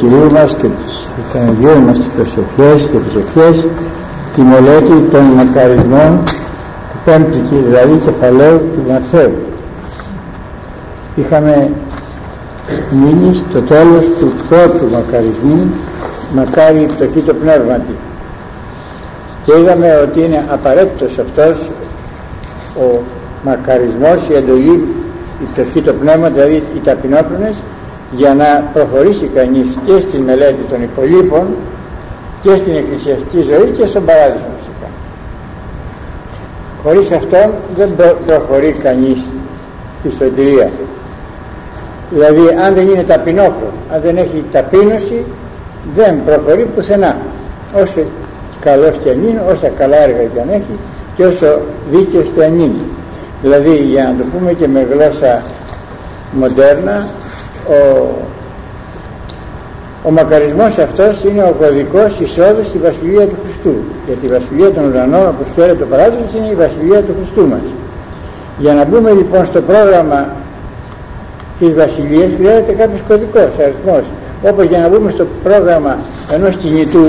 Κυρίου μας και τις Παναγιών μας τις προσευχές και προσευχές τη μελέτη των μακαρισμών του πέμπτου δηλαδή κεφαλαίου του Μαθαίου. Είχαμε μείνει στο τέλος του πρώτου μακαρισμού, μακάρι η πτωχή το πνεύματι, και είδαμε ότι είναι απαραίτητος αυτός ο μακαρισμός, η εντολή, η πτωχή το πνεύμα, δηλαδή οι ταπεινόφρονες, για να προχωρήσει κανείς και στη μελέτη των υπολείπων και στην εκκλησιαστική ζωή και στον παράδεισο φυσικά. Χωρίς αυτόν δεν προχωρεί κανείς στη σωτηρία. Δηλαδή αν δεν είναι ταπεινόφρον, αν δεν έχει ταπείνωση, δεν προχωρεί πουθενά, όσο καλός και αν είναι, όσα καλά έργα και αν έχει και όσο δίκαιος και αν είναι. Δηλαδή, για να το πούμε και με γλώσσα μοντέρνα, ο μακαρισμός αυτός είναι ο κωδικός εισόδου στη Βασιλεία του Χριστού. Γιατί η Βασιλεία των Ουρανών, όπως ξέρετε, το παράδεισος είναι η Βασιλεία του Χριστού μας. Για να μπούμε λοιπόν στο πρόγραμμα της Βασιλείας χρειάζεται κάποιος κωδικός, αριθμός. Όπως για να μπούμε στο πρόγραμμα ενός κινητού,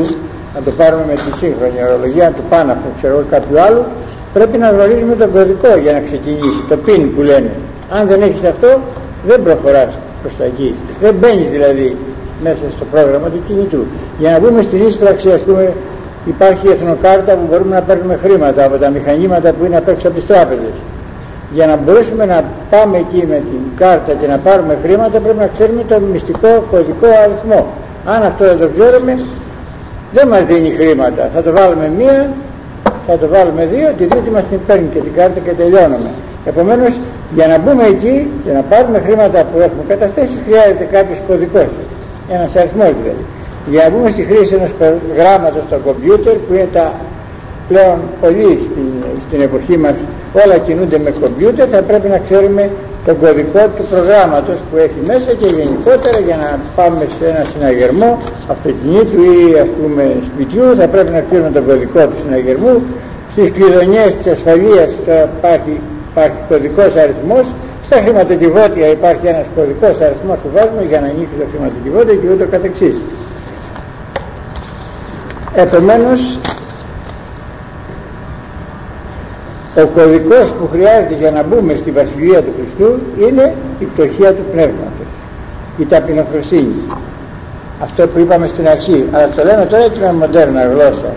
να το πάρουμε με τη σύγχρονη ορολογία, του Πάναφου, ξέρω κάποιου άλλου, πρέπει να γνωρίζουμε τον κωδικό για να ξεκινήσει, το PIN που λένε. Αν δεν έχεις αυτό, δεν προχωράς προς τα εκεί. Δεν μπαίνεις δηλαδή μέσα στο πρόγραμμα του κινητού. Για να μπούμε στην ίσπραξη, ας πούμε, υπάρχει η εθνοκάρτα που μπορούμε να παίρνουμε χρήματα από τα μηχανήματα που είναι απ' έξω από τις τράπεζες. Για να μπορέσουμε να πάμε εκεί με την κάρτα και να πάρουμε χρήματα, πρέπει να ξέρουμε το μυστικό κωδικό αριθμό. Αν αυτό δεν το ξέρουμε, δεν μας δίνει χρήματα. Θα το βάλουμε μία, θα το βάλουμε δύο, τη τρίτη μας την παίρνει και την κάρτα και τελειώνουμε. Επομένως, για να μπούμε εκεί και να πάρουμε χρήματα που έχουμε καταθέσει, χρειάζεται κάποιος κωδικός, ένας αριθμός δηλαδή. Για να μπούμε στη χρήση ενός προγράμματος στο κομπιούτερ, που είναι τα πλέον πολύ στην εποχή μας, όλα κινούνται με κομπιούτερ, θα πρέπει να ξέρουμε τον κωδικό του προγράμματος που έχει μέσα και γενικότερα για να πάμε σε ένα συναγερμό αυτοκινήτου ή ας πούμε σπιτιού, θα πρέπει να ξέρουμε τον κωδικό του συναγερμού. Στις κλειδονιές της ασφαλείας υπάρχει κωδικός αριθμός, στα χρηματοκιβώτια υπάρχει ένας κωδικός αριθμός που βάζουμε για να ανοίξει το χρηματοκιβώτιο και ούτω καθεξής. Επομένως, ο κωδικός που χρειάζεται για να μπούμε στη Βασιλεία του Χριστού είναι η πτωχία του πνεύματος, η ταπεινοφροσύνη. Αυτό που είπαμε στην αρχή, αλλά το λέμε τώρα και με μοντέρνα γλώσσα.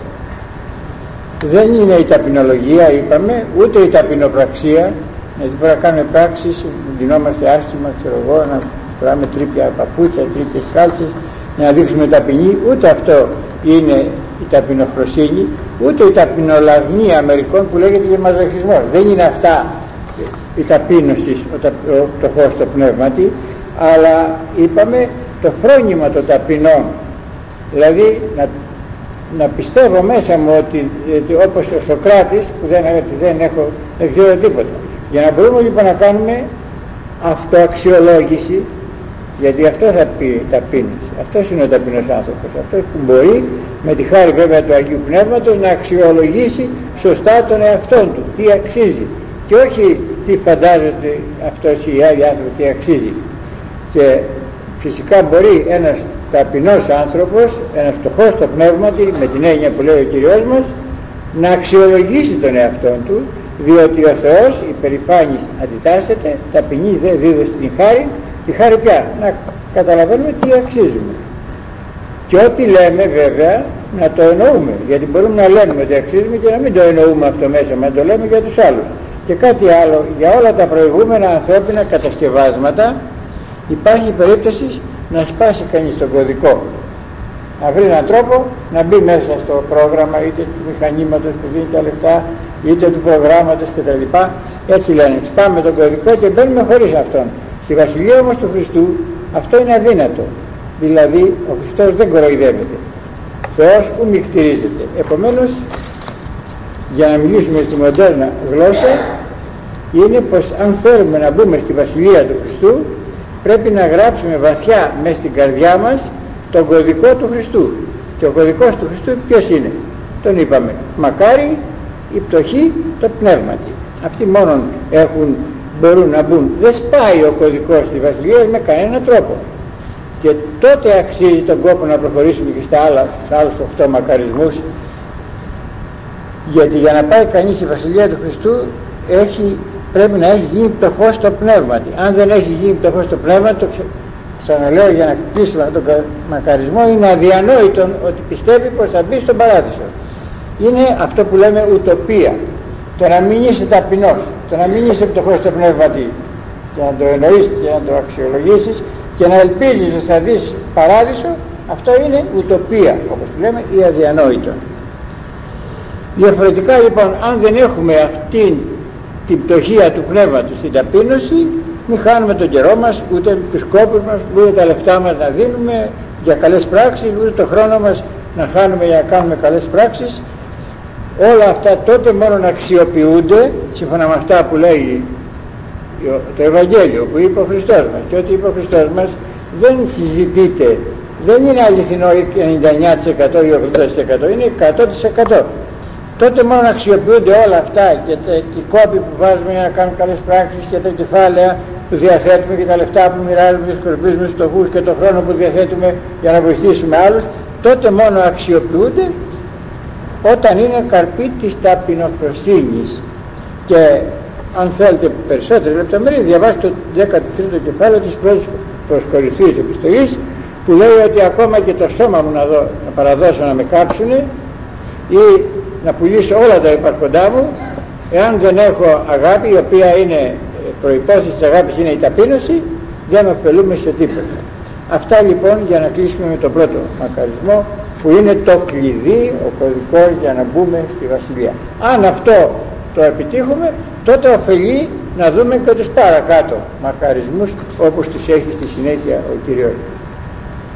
Δεν είναι η ταπεινολογία, είπαμε, ούτε η ταπεινοπραξία, γιατί μπορεί να κάνουμε πράξεις, ντυνόμαστε άσχημα, ξέρω εγώ, να φοράμε τρίπια παπούτσια, τρίπιες κάλτσες, να δείξουμε ταπεινή, ούτε αυτό είναι η ταπεινοφροσύνη, ούτε η ταπεινολαγνία μερικών που λέγεται και μαζοχισμός. Δεν είναι αυτά η ταπείνωση, ο πτωχός στο πνεύματι, αλλά είπαμε το φρόνημα των ταπεινών, δηλαδή να πιστεύω μέσα μου ότι όπως ο Σοκράτης που δεν ξέρω τίποτα. Για να μπορούμε λοιπόν να κάνουμε αυτοαξιολόγηση, γιατί αυτό θα πει ταπείνωση, αυτός είναι ο ταπεινός άνθρωπος, αυτός που μπορεί με τη χάρη βέβαια του Αγίου Πνεύματος να αξιολογήσει σωστά τον εαυτόν του, τι αξίζει, και όχι τι φαντάζονται αυτός ή οι άλλοι άνθρωποι τι αξίζει. Και φυσικά μπορεί ένας ταπεινός άνθρωπος, ένας φτωχός στο πνεύμα, με την έννοια που λέει ο Κυριός μας, να αξιολογήσει τον εαυτόν του, διότι ο Θεός υπερηφάνης αντιτάσσεται, ταπεινής δεν δίδωσε την χάρη. Τη χάρη πια, να καταλαβαίνουμε τι αξίζουμε. Και ό,τι λέμε βέβαια να το εννοούμε, γιατί μπορούμε να λέμε ότι αξίζουμε και να μην το εννοούμε αυτό μέσα μας, το λέμε για τους άλλους. Και κάτι άλλο, για όλα τα προηγούμενα ανθρώπινα κατασκευάσματα υπάρχει περίπτωση να σπάσει κανείς τον κωδικό, να βρει έναν τρόπο να μπει μέσα στο πρόγραμμα είτε του μηχανήματος που δίνει τα λεφτά είτε του προγράμματος κτλ. Έτσι λένε, σπάμε τον κωδικό και μπαίνουμε χωρίς αυτόν. Στη Βασιλεία όμως του Χριστού αυτό είναι αδύνατο, δηλαδή ο Χριστός δεν κοροϊδεύεται, Θεός που μυκτηρίζεται. Επομένως, για να μιλήσουμε στη μοντέρνα γλώσσα, είναι πως αν θέλουμε να μπούμε στη Βασιλεία του Χριστού, πρέπει να γράψουμε βαθιά μέσα στην καρδιά μας τον κωδικό του Χριστού. Και ο κωδικός του Χριστού ποιος είναι? Τον είπαμε, μακάρι η πτωχή το πνεύματι. Αυτοί μόνον μπορούν να μπουν. Δεν σπάει ο κωδικός της Βασιλείας με κανέναν τρόπο. Και τότε αξίζει τον κόπο να προχωρήσουμε και στους άλλους 8 μακαρισμούς, γιατί για να πάει κανείς στη Βασιλεία του Χριστού πρέπει να έχει γίνει πτωχός στο πνεύμα. Αν δεν έχει γίνει πτωχός στο πνεύμα, το ξαναλέω για να κλείσουμε αυτόν τον μακαρισμό, είναι αδιανόητο ότι πιστεύει πως θα μπει στον παράδεισο. Είναι αυτό που λέμε ουτοπία. Το να μην είσαι ταπεινός, το να μην είσαι πτωχός στο πνεύμα, και να το εννοείς και να το αξιολογήσεις και να ελπίζεις ότι θα δεις παράδεισο, αυτό είναι ουτοπία, όπως λέμε, ή αδιανόητο. Διαφορετικά λοιπόν, αν δεν έχουμε αυτή την πτωχία του πνεύματος, την ταπείνωση, μην χάνουμε τον καιρό μας, ούτε τους κόπους μας, ούτε τα λεφτά μας να δίνουμε για καλές πράξεις, ούτε το χρόνο μας να χάνουμε για να κάνουμε καλές πράξεις. Όλα αυτά τότε μόνο να αξιοποιούνται σύμφωνα με αυτά που λέει το Ευαγγέλιο, που είπε ο Χριστός μας. Και ό,τι είπε ο Χριστός μας δεν συζητείται, δεν είναι αληθινό 99% ή 80%, είναι 100%. Τότε μόνο να αξιοποιούνται όλα αυτά και οι κόποι που βάζουμε για να κάνουμε καλές πράξεις και τα κεφάλαια που διαθέτουμε και τα λεφτά που μοιράζουμε και σκορπίζουμε στους φτωχούς και το χρόνο που διαθέτουμε για να βοηθήσουμε άλλους, τότε μόνο αξιοποιούνται όταν είναι καρπή της ταπεινοφροσύνης. Και αν θέλετε περισσότερες λεπτομέρειες, διαβάστε το 13ο κεφάλαιο της πρώτης προς Κορινθίους επιστολής, που λέει ότι ακόμα και το σώμα μου να παραδώσω να με κάψουνε ή να πουλήσω όλα τα υπάρχοντά μου, εάν δεν έχω αγάπη, η οποία είναι προϋπόθεση της αγάπης είναι η ταπείνωση, δεν ωφελούμε σε τίποτα. Αυτά λοιπόν για να κλείσουμε με τον πρώτο μακαρισμό, που είναι το κλειδί, ο κωδικός για να μπούμε στη Βασιλεία. Αν αυτό το επιτύχουμε, τότε ωφελεί να δούμε και τους παρακάτω μακαρισμούς, όπως τους έχει στη συνέχεια ο Κύριος.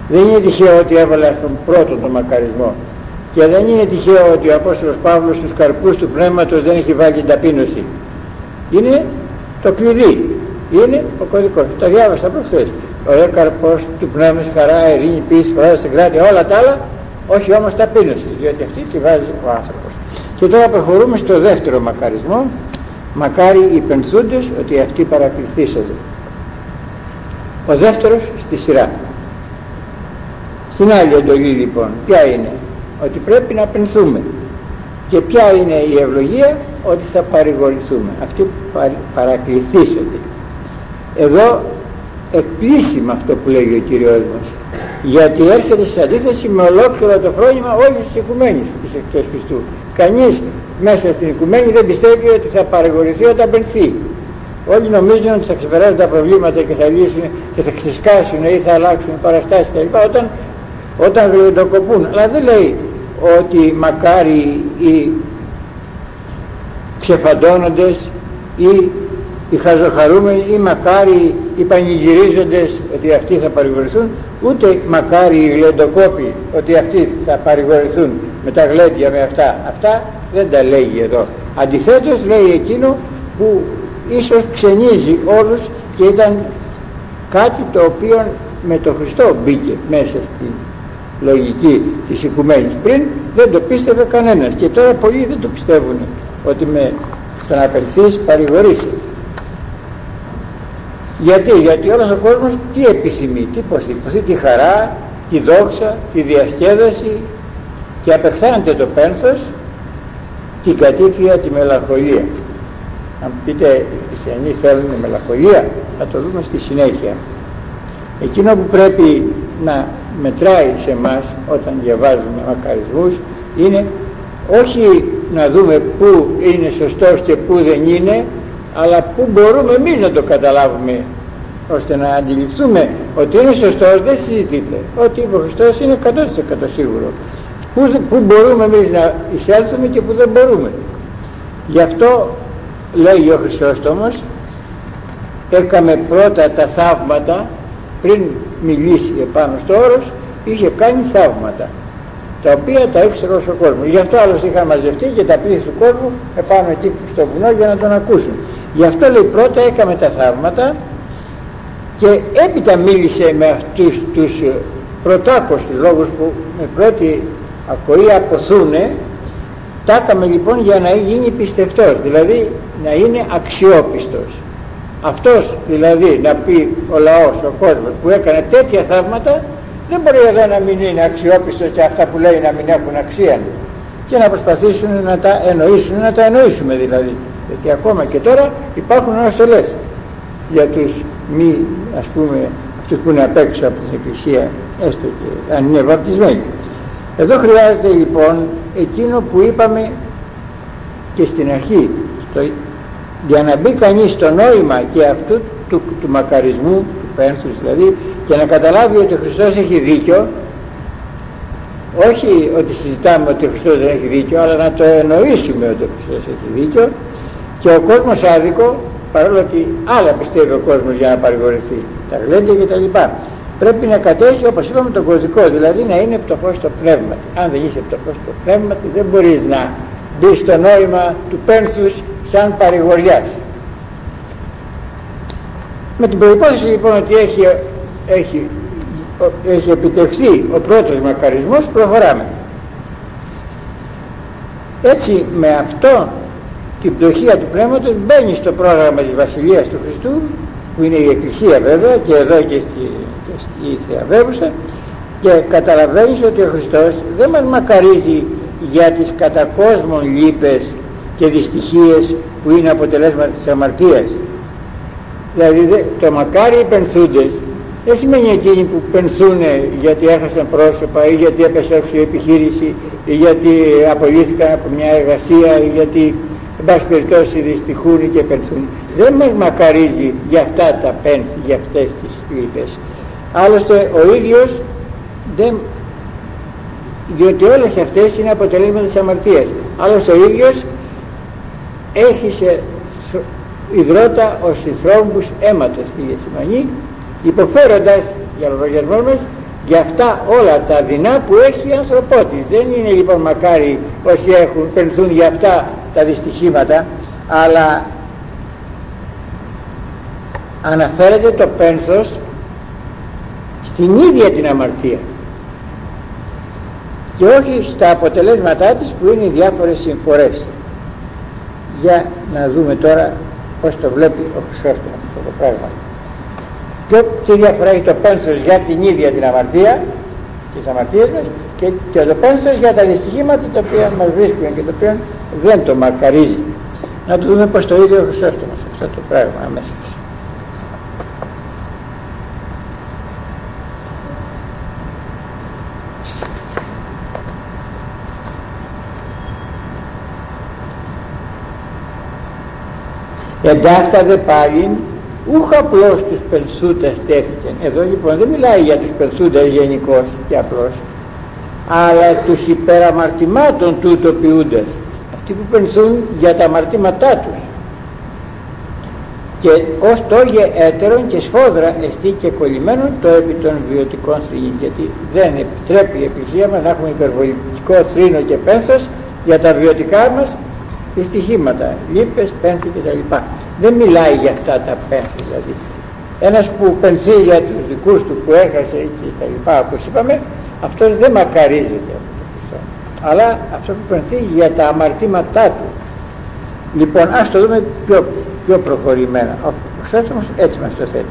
Δεν είναι τυχαίο ότι έβαλε στον πρώτο τον μακαρισμό, και δεν είναι τυχαίο ότι ο Απόστολος Παύλος στους καρπούς του πνεύματος δεν έχει βάλει την ταπείνωση. Είναι το κλειδί, είναι ο κωδικός. Τα διάβασα προχθές. Ο δε καρπός του πνεύματος, χαρά, ειρήνη, πίστη, χαρά, συγκράτεια, όλα τα άλλα, όχι όμως ταπείνωση, διότι αυτή τη βάζει ο άνθρωπος. Και τώρα προχωρούμε στο δεύτερο μακαρισμό. Μακάρι οι πενθούντες, ότι αυτοί παρακληθήσονται. Ο δεύτερος στη σειρά. Στην άλλη εντολή λοιπόν, ποια είναι? Ότι πρέπει να πενθούμε. Και ποια είναι η ευλογία? Ότι θα παρηγορηθούμε. Αυτοί παρακληθήσονται. Εδώ εκπλήσει αυτό που λέγει ο Κύριος μας, γιατί έρχεται σε αντίθεση με ολόκληρο το φρόνημα όλης της οικουμένης της εκτός Χριστού. Κανείς μέσα στην οικουμένη δεν πιστεύει ότι θα παρηγορηθεί όταν πενθεί. Όλοι νομίζουν ότι θα ξεπεράσουν τα προβλήματα και θα λύσουν και θα ξεσκάσουν ή θα αλλάξουν παραστάσεις κλπ. Όταν γλεντοκοπούν. Αλλά δεν λέει ότι μακάρι οι ξεφαντώνοντες ή οι χαζοχαρούμενοι ή μακάρι οι πανηγυρίζοντες ότι αυτοί θα παρηγορηθούν, ούτε μακάρι οι γλεντοκόποι ότι αυτοί θα παρηγορηθούν με τα γλέντια, με αυτά. Αυτά δεν τα λέγει εδώ. Αντιθέτως λέει εκείνο που ίσως ξενίζει όλους και ήταν κάτι το οποίο με τον Χριστό μπήκε μέσα στην λογική της οικουμένης. Πριν δεν το πίστευε κανένας και τώρα πολλοί δεν το πιστεύουν, ότι με το να πενθείς παρηγορήσει. Γιατί όλος ο κόσμος τι επιθυμεί, τι υποθεί? Τη χαρά, τη δόξα, τη διασκέδαση, και απεχθάνεται το πένθος, την κατήφια, τη μελαγχολία. Αν πείτε οι χριστιανοί θέλουν μελαγχολία, θα το δούμε στη συνέχεια. Εκείνο που πρέπει να μετράει σε εμάς όταν διαβάζουμε μακαρισμούς είναι όχι να δούμε πού είναι σωστός και πού δεν είναι, αλλά πού μπορούμε εμείς να το καταλάβουμε, ώστε να αντιληφθούμε ότι είναι σωστός, δεν συζητείται. Ότι είπε ο Χριστός είναι 100% σίγουρο. Πού μπορούμε εμείς να εισέλθουμε και πού δεν μπορούμε. Γι' αυτό λέει ο Χρυσόστομος, έκαμε πρώτα τα θαύματα, πριν μιλήσει επάνω στο όρος, είχε κάνει θαύματα, τα οποία τα ήξερε όσο ο κόσμος. Γι' αυτό άλλωστε είχαν μαζευτεί και τα πλήθη του κόσμου επάνω εκεί στο βουνό για να τον ακούσουν. Γι' αυτό λέει πρώτα έκαμε τα θαύματα και έπειτα μίλησε με αυτούς τους πρωτάκους, τους λόγους που με πρώτη ακοή αποθούνε. Τα έκαμε λοιπόν για να γίνει πιστευτός, δηλαδή να είναι αξιόπιστος. Αυτός δηλαδή να πει ο λαός, ο κόσμος που έκανε τέτοια θαύματα, δεν μπορεί εδώ να μην είναι αξιόπιστο και αυτά που λέει να μην έχουν αξία, και να προσπαθήσουν να τα εννοήσουν, να τα εννοήσουμε δηλαδή, γιατί ακόμα και τώρα υπάρχουν αναστολές για τους μη, ας πούμε, αυτούς που είναι απ' έξω από την Εκκλησία, έστω και αν είναι βαπτισμένοι. Εδώ χρειάζεται λοιπόν εκείνο που είπαμε και στην αρχή, για να μπει κανείς στο νόημα και αυτού του μακαρισμού, του πένθους δηλαδή, και να καταλάβει ότι ο Χριστός έχει δίκιο, όχι ότι συζητάμε ότι ο Χριστός δεν έχει δίκιο, αλλά να το εννοήσουμε ότι ο Χριστός έχει δίκιο, και ο κόσμος άδικο, παρόλο ότι άλλα πιστεύει ο κόσμος για να παρηγορηθεί, τα γλέντια και τα λοιπά, πρέπει να κατέχει, όπως είπαμε, τον κωδικό, δηλαδή να είναι πτωχός στο πνεύμα. Αν δεν είσαι πτωχός στο πνεύμα, δεν μπορείς να μπει στο νόημα του πένθους σαν παρηγοριάς. Με την προϋπόθεση λοιπόν ότι έχει επιτευχθεί ο πρώτος μακαρισμός, προχωράμε. Έτσι με αυτό την πτωχία του πνεύματος μπαίνει στο πρόγραμμα της Βασιλείας του Χριστού, που είναι η Εκκλησία βέβαια, και εδώ και στη Θεαβέβουσα, και καταλαβαίνεις ότι ο Χριστός δεν μας μακαρίζει για τις κατά κόσμον λύπες και δυστυχίες που είναι αποτελέσματα της αμαρτίας. Δηλαδή το μακάρι οι πενθούντες δεν σημαίνει εκείνοι που πενθούν γιατί έχασαν πρόσωπα ή γιατί έπεσε έξω η επιχείρηση ή γιατί απολύθηκαν από μια εργασία ή γιατί εν πάση περιπτώσει δυστυχούν και πενθούν. Δεν μας μακαρίζει για αυτά τα πένθη, για αυτές τις λύπες. Άλλωστε ο ίδιος δεν, διότι όλες αυτές είναι αποτελέσματα της αμαρτίας. Άλλωστε ο ίδιος έχει σε υδρότα ως συνθρόμπους αίματος στη Γεθσιμανή, υποφέροντας για λογαριασμό μας για αυτά όλα τα δεινά που έχει η ανθρωπότης. Δεν είναι λοιπόν μακάρι όσοι πενθούν για αυτά τα δυστυχήματα, αλλά αναφέρεται το πένθος στην ίδια την αμαρτία και όχι στα αποτελέσματά της που είναι οι διάφορες συμφορές. Για να δούμε τώρα πώς το βλέπει ο Χρυσόστομος αυτό το πράγμα. Και τι διαφορά έχει το πένθος για την ίδια την αμαρτία, τις αμαρτίες μας, και το πένθος για τα δυστυχήματα τα οποία μας βρίσκουν και τα οποία δεν το μακαρίζει. Να το δούμε πώς το ίδιο ο Χρυσόστομος αυτό το πράγμα αμέσως. Εντάφτα δε πάλιν ούχ απλώς τους πενθούντας τέθηκαν. Εδώ λοιπόν δεν μιλάει για τους πενθούντας γενικώς και απλώς, αλλά τους υπεραμαρτημάτων τούτο ποιούντας, αυτοί που πενθούν για τα αμαρτήματά τους, και ως τόγε έτερον και σφόδρα εστί και κολλημένον το επί των βιωτικών θρήνων, γιατί δεν επιτρέπει η Εκκλησία μας να έχουμε υπερβολικό θρήνο και πένθος για τα βιωτικά μας δυστυχήματα, λύπες, πένθη κτλ. Δεν μιλάει για αυτά τα πένθη δηλαδή. Ένας που πενθεί για τους δικούς του που έχασε και τα λοιπά, όπως είπαμε, αυτός δεν μακαρίζεται από τον Χριστό, αλλά αυτό που πενθεί για τα αμαρτήματά του. Λοιπόν, ας το δούμε πιο προχωρημένα. Ο Χρυσόστομος έτσι μας το θέτει.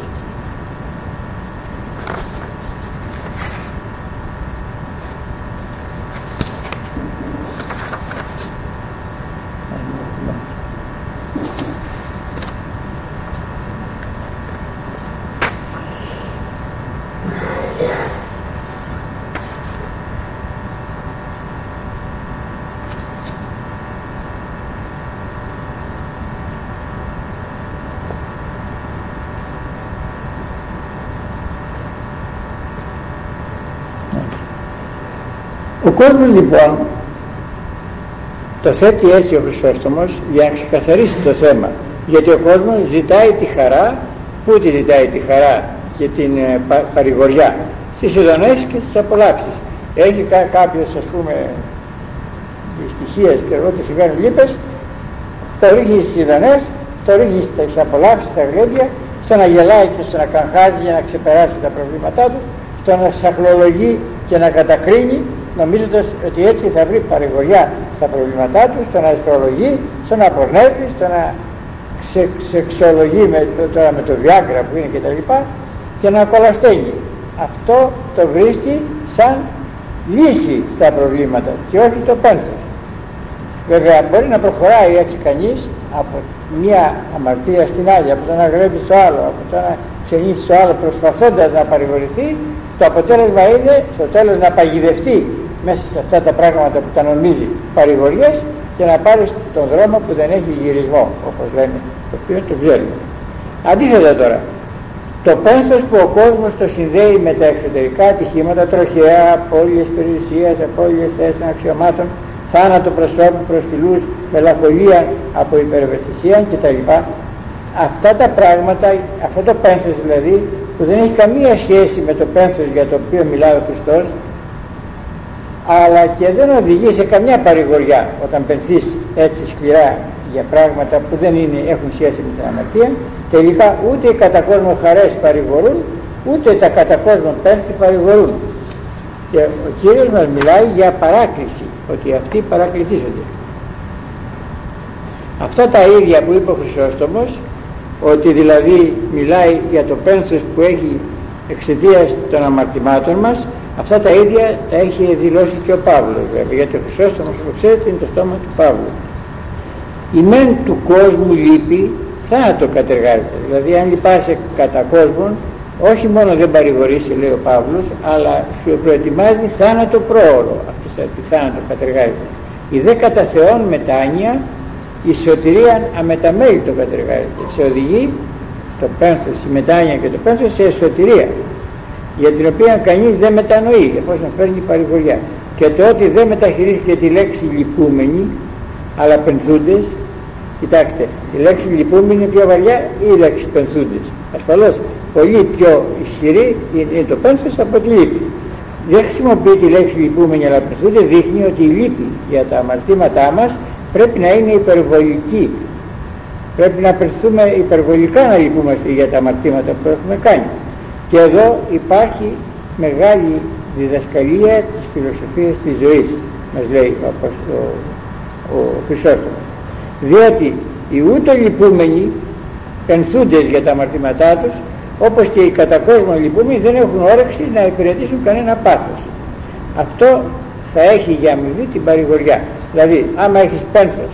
Ο κόσμος λοιπόν το θέτει έτσι ο Χρυσόστομος για να ξεκαθαρίσει το θέμα, γιατί ο κόσμος ζητάει τη χαρά. Πού τη ζητάει τη χαρά και την παρηγοριά? Στις ειδονές και στις απολαύσεις. Έχει κάποιος ας πούμε δυστυχίες και εγώ του συμβαίνουν λύπες, το ρίχνει στις ειδονές, το ρίχνει στις απολαύσεις, στα γλέντια, στο να γελάει και στο να καγχάζει για να ξεπεράσει τα προβλήματά του, στο να σαχλολογεί και να κατακρίνει, νομίζοντας ότι έτσι θα βρει παρηγοριά στα προβλήματά του, στο να αισθρολογεί, στο να πορνεύει, στο να σεξολογεί τώρα με το Viagra που είναι κτλ. Και να κολασταίνει. Αυτό το βρίσκει σαν λύση στα προβλήματα και όχι το πένθος. Βέβαια μπορεί να προχωράει έτσι κανείς από μια αμαρτία στην άλλη, από το ένα γρέτη στο άλλο, από το ένα ξενήσει στο άλλο, προσπαθώντας να παρηγορηθεί. Το αποτέλεσμα είναι στο τέλος να παγιδευτεί μέσα σε αυτά τα πράγματα που τα νομίζει παρηγοριές και να πάρει τον δρόμο που δεν έχει γυρισμό, όπως λένε, το οποίο το ξέρουμε. Αντίθετα τώρα, το πένθος που ο κόσμος το συνδέει με τα εξωτερικά ατυχήματα, τροχαία, απώλειες περιουσίας, απώλειες θέσεων, αξιωμάτων, θάνατο προσώπου, προσφυλούς, μελαγχολία από υπερευαισθησία κτλ. Αυτά τα πράγματα, αυτό το πένθος δηλαδή, που δεν έχει καμία σχέση με το πένθος για το οποίο μιλάει ο Χριστός, αλλά και δεν οδηγεί σε καμιά παρηγοριά όταν πενθείς έτσι σκληρά για πράγματα που δεν έχουν σχέση με την αμαρτία. Τελικά ούτε οι κατά κόσμο χαρές παρηγορούν, ούτε τα κατά κόσμο πένθη παρηγορούν. Και ο Κύριος μας μιλάει για παράκληση, ότι αυτοί παρακληθήσονται. Αυτά τα ίδια που είπε ο Χρυσόστομος, ότι δηλαδή μιλάει για το πένθος που έχει εξαιτίας των αμαρτημάτων μας, αυτά τα ίδια τα έχει δηλώσει και ο Παύλος, βέβαια, γιατί ο Χρυσόστομος, όπως ξέρετε, είναι το στόμα του Παύλου. Η μεν του κόσμου λύπη θάνατο κατεργάζεται. Δηλαδή αν λυπάσαι κατά κόσμον, όχι μόνο δεν παρηγορήσει, λέει ο Παύλος, αλλά σου προετοιμάζει θάνατο πρόωρο. Αυτό θα πει θάνατο κατεργάζεται. Η δε κατά Θεόν μετάνοια, η σωτηρία αμεταμέλητο κατεργάζεται. Σε οδηγεί το πένθος, η μετάνοια και το πένθος σε σωτηρία, για την οποία κανείς δεν μετανοεί εφόσον φέρνει παρηγοριά. Και το ότι δεν μεταχειρίστηκε τη λέξη λυπούμενη, αλλά πενθούντες, κοιτάξτε, η λέξη λυπούμενη είναι πιο βαριά ή η λέξη πενθούντες? Ασφαλώς πολύ πιο ισχυρή είναι το πένθος από τη λύπη. Δεν χρησιμοποιεί τη λέξη λυπούμενη αλλά πενθούντες, δείχνει ότι η λύπη για τα αμαρτήματά μας πρέπει να είναι υπερβολική. Πρέπει να πενθούμε υπερβολικά να λυπούμαστε για τα αμαρτήματα που έχουμε κάνει. Και εδώ υπάρχει μεγάλη διδασκαλία της φιλοσοφίας της ζωής, μας λέει ο Χρυσόστομος. Διότι οι ούτω λυπούμενοι πενθούντες για τα αμαρτήματά τους, όπως και οι κατά κόσμο λυπούμενοι, δεν έχουν όρεξη να υπηρετήσουν κανένα πάθος. Αυτό θα έχει για αμοιβή την παρηγοριά. Δηλαδή άμα έχεις πένθος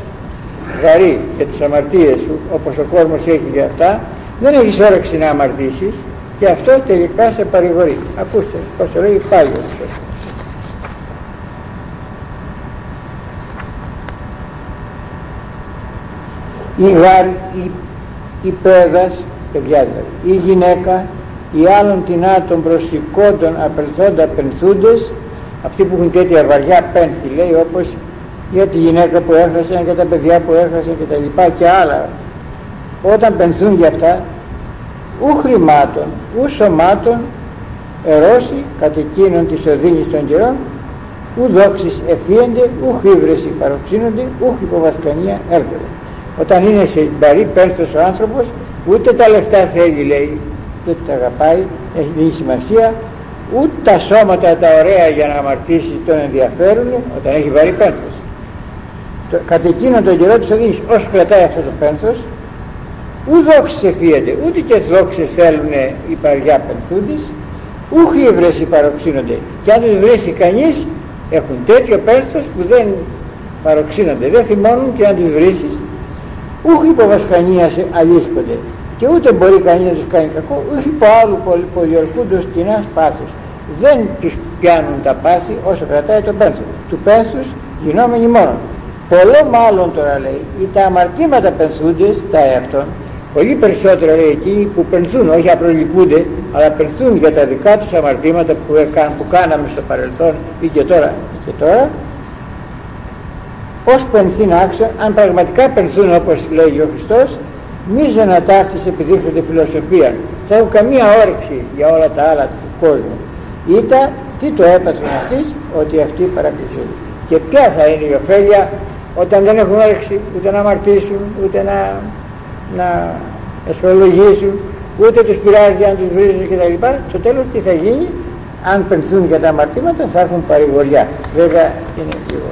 βαρύ για τις αμαρτίες σου, όπως ο κόσμος έχει για αυτά, δεν έχεις όρεξη να αμαρτήσεις και αυτό τελικά σε παρηγορεί. Ακούστε πως το λέει πάλι ο Χριστός. Η παίδας, παιδιά δηλαδή, η γυναίκα, οι άλλων τεινάτων προσηκόντων απελθόντα πενθούντες, αυτοί που έχουν τέτοια βαριά πένθη, λέει, όπως για τη γυναίκα που έχασαν, για τα παιδιά που έχασαν και τα λοιπά και άλλα, όταν πενθούν για αυτά, ου χρημάτων, ου σωμάτων ερώσει κατ' εκείνον της οδύνης των καιρών, ου δόξης εφίενται, ου χύβρεση παροξύνονται, ου υποβασκανία έρχονται. Όταν είναι σε βαρύ πένθος ο άνθρωπος, ούτε τα λεφτά θέλει, λέει, ούτε τα αγαπάει, έχει την σημασία, ούτε τα σώματα τα ωραία για να αμαρτήσει τον ενδιαφέρουν όταν έχει βαρύ πένθος. Κατ' εκείνον τον καιρό της οδύνης, όσο κρατάει αυτό το πένθος, ου δόξες εφίενται, ούτε και δόξες θέλουν οι παριά πενθούντες, ου χύβρεση παροξύνονται. Και αν τους βρίσκει κανείς, έχουν τέτοιο πένθος που δεν παροξύνονται, δεν θυμώνουν, και αν τους βρίσκεις, ούχ υποβασκανία αλήσκονται, και ούτε μπορεί κανείς να τους κάνει κακό, ούχ υπό άλλου πολιορκούντος κοινάς πάθους. Δεν τους πιάνουν τα πάθη όσο κρατάει το πένθος. Του πένθους γινόμενοι μόνο. Πολλό μάλλον τώρα, λέει, ή τα αμαρτήματα πενθούντες, τα εαυτόν, πολύ περισσότερο, λέει, εκείνοι που πενθούν, όχι απρολυπούνται, αλλά πενθούν για τα δικά τους αμαρτήματα που κάναμε στο παρελθόν ή και τώρα. Πώς πενθήν άξιο, αν πραγματικά πενθούν όπως λέει ο Χριστός, μίζωνα ταύτης επιδείξονται φιλοσοφία, θα έχουν καμία όρεξη για όλα τα άλλα του κόσμου. Ήτα τι το έπαθουν αυτής, ότι αυτοί παρακληθούν. Και ποια θα είναι η ωφέλεια όταν δεν έχουν όρεξη ούτε να αμαρτήσουν, ούτε να εσχρολογήσουν, ούτε τους πειράζει αν τους βρίζουν κτλ. Στο τέλος τι θα γίνει? Αν πενθούν για τα αμαρτήματα θα έχουν παρηγοριά. Βέβαια είναι λίγο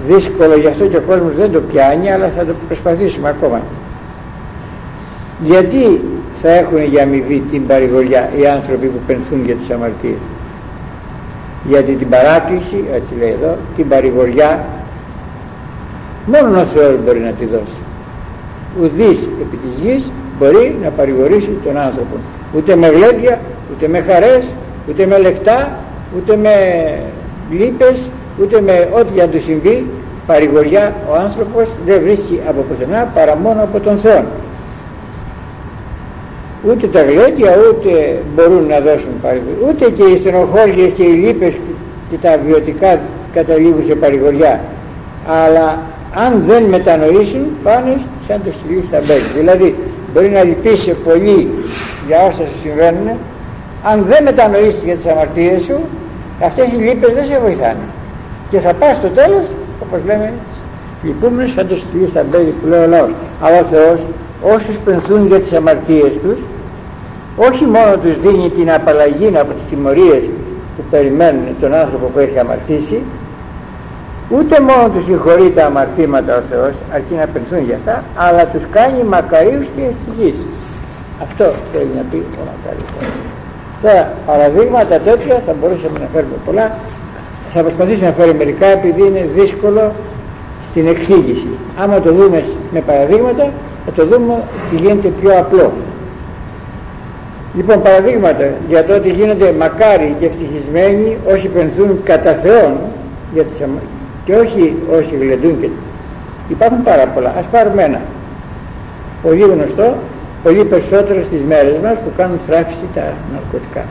δύσκολο, γι' αυτό και ο κόσμος δεν το πιάνει, αλλά θα το προσπαθήσουμε ακόμα. Γιατί θα έχουν για αμοιβή την παρηγοριά οι άνθρωποι που πενθούν για τις αμαρτίες? Γιατί την παράκληση, έτσι λέει εδώ, την παρηγοριά μόνο ο Θεός μπορεί να τη δώσει. Ουδής επί της γης μπορεί να παρηγορήσει τον άνθρωπο, ούτε με γλέντια, ούτε με χαρές, ούτε με λεφτά, ούτε με λύπες, ούτε με ό,τι αν του συμβεί. Παρηγοριά ο άνθρωπος δεν βρίσκει από πουθενά παρά μόνο από τον Θεό. Ούτε τα γλέντια ούτε μπορούν να δώσουν παρηγοριά, ούτε και οι στενοχώριες και οι λύπες και τα βιωτικά καταλήγουν σε παρηγοριά. Αλλά αν δεν μετανοήσουν, πάνε σαν το στυλί στα μπέλη. Δηλαδή μπορεί να λυπήσει πολύ για όσα σου συμβαίνουν, αν δεν μετανοήσεις για τις αμαρτίες σου, αυτές οι λύπες δεν σε βοηθάνε και θα πας στο τέλος, όπως λέμε, λυπούμενος σαν το στυλί στα μπέλη που λέει ο λαός. Αλλά ο Θεός όσους πενθούν για τις αμαρτίες τους, όχι μόνο τους δίνει την απαλλαγή από τις τιμωρίες που περιμένουν τον άνθρωπο που έχει αμαρτήσει, ούτε μόνο τους συγχωρεί τα αμαρτήματα ο Θεός, αρκεί να πενθούν για αυτά, αλλά τους κάνει μακαρίους και ευτυχείς. Αυτό θέλει να πει ο μακάριος. Τώρα παραδείγματα τέτοια θα μπορούσαμε να φέρουμε πολλά. Θα προσπαθήσω να φέρω μερικά επειδή είναι δύσκολο στην εξήγηση. Άμα το δούμε με παραδείγματα θα το δούμε ότι γίνεται πιο απλό. Λοιπόν, παραδείγματα για το ότι γίνονται μακάριοι και ευτυχισμένοι όσοι πενθούν κατά Θεόν για τις και όχι όσοι γλεντούν. Και υπάρχουν πάρα πολλά. Ας πάρουμε ένα πολύ γνωστό, πολύ περισσότερο στις μέρες μας, που κάνουν θράψη τα ναρκωτικά.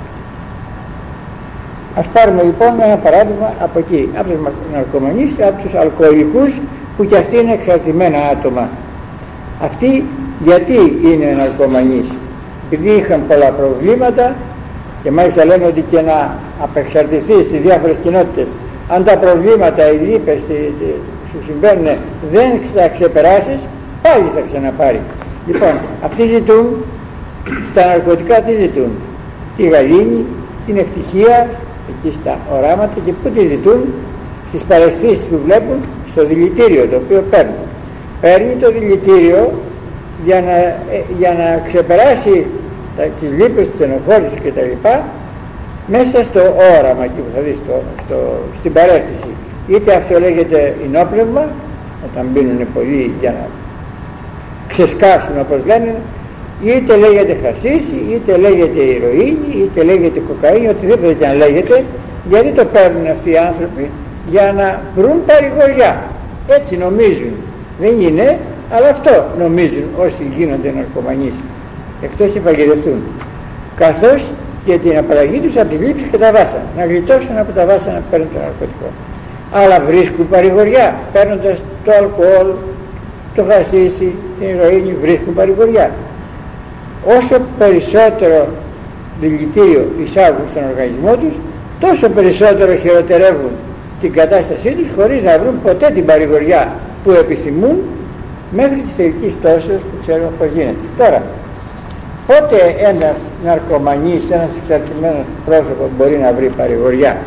Ας πάρουμε λοιπόν ένα παράδειγμα από εκεί, από τους ναρκωμανείς, από τους αλκοολικούς, που και αυτοί είναι εξαρτημένα άτομα. Αυτοί γιατί είναι ναρκωμανείς? Επειδή είχαν πολλά προβλήματα, και μάλιστα λένε ότι και να απεξαρτηθείς στις διάφορες κοινότητες, αν τα προβλήματα, οι λύπες σου συμβαίνουν δεν θα ξεπεράσεις, πάλι θα ξαναπάρει. Λοιπόν, αυτοί ζητούν στα ναρκωτικά, τι ζητούν? Τη γαλήνη, την ευτυχία, εκεί στα οράματα, και πού τη ζητούν? Στις παραισθήσεις που βλέπουν, στο δηλητήριο το οποίο παίρνουν. Παίρνει το δηλητήριο για να ξεπεράσει τις λύπες, τις ενοχώρησης και τα λοιπά, μέσα στο όραμα εκεί που θα δεις, στην παρέστηση. Είτε αυτό λέγεται ενόπνευμα, όταν μπαίνουν πολλοί για να ξεσκάσουν όπως λένε, είτε λέγεται χασίσι, είτε λέγεται ηρωίνη, είτε λέγεται κοκαίνη, οτιδήποτε και αν λέγεται. Γιατί το παίρνουν αυτοί οι άνθρωποι? Για να βρουν παρηγοριά. Έτσι νομίζουν. Δεν είναι, αλλά αυτό νομίζουν όσοι γίνονται ναρκωμανείς, εκτός επαγγελευτούν, καθώς και την απαλλαγή τους από τις λήψεις και τα βάσανα, να γλιτώσουν από τα βάσανα που παίρνουν το ναρκωτικό. Αλλά βρίσκουν παρηγοριά παίρνοντας το αλκοόλ, το χασίσι, την ηρωίνη, βρίσκουν παρηγοριά. Όσο περισσότερο δηλητήριο εισάγουν στον οργανισμό τους, τόσο περισσότερο χειροτερεύουν την κατάστασή τους, χωρίς να βρουν ποτέ την παρηγοριά που επιθυμούν, μέχρι της τελικής πτώσεως που ξέρουμε πως γίνεται. Τώρα, πότε ένας ναρκωμανής, ένας εξαρτημένος πρόσωπος μπορεί να βρει παρηγοριά?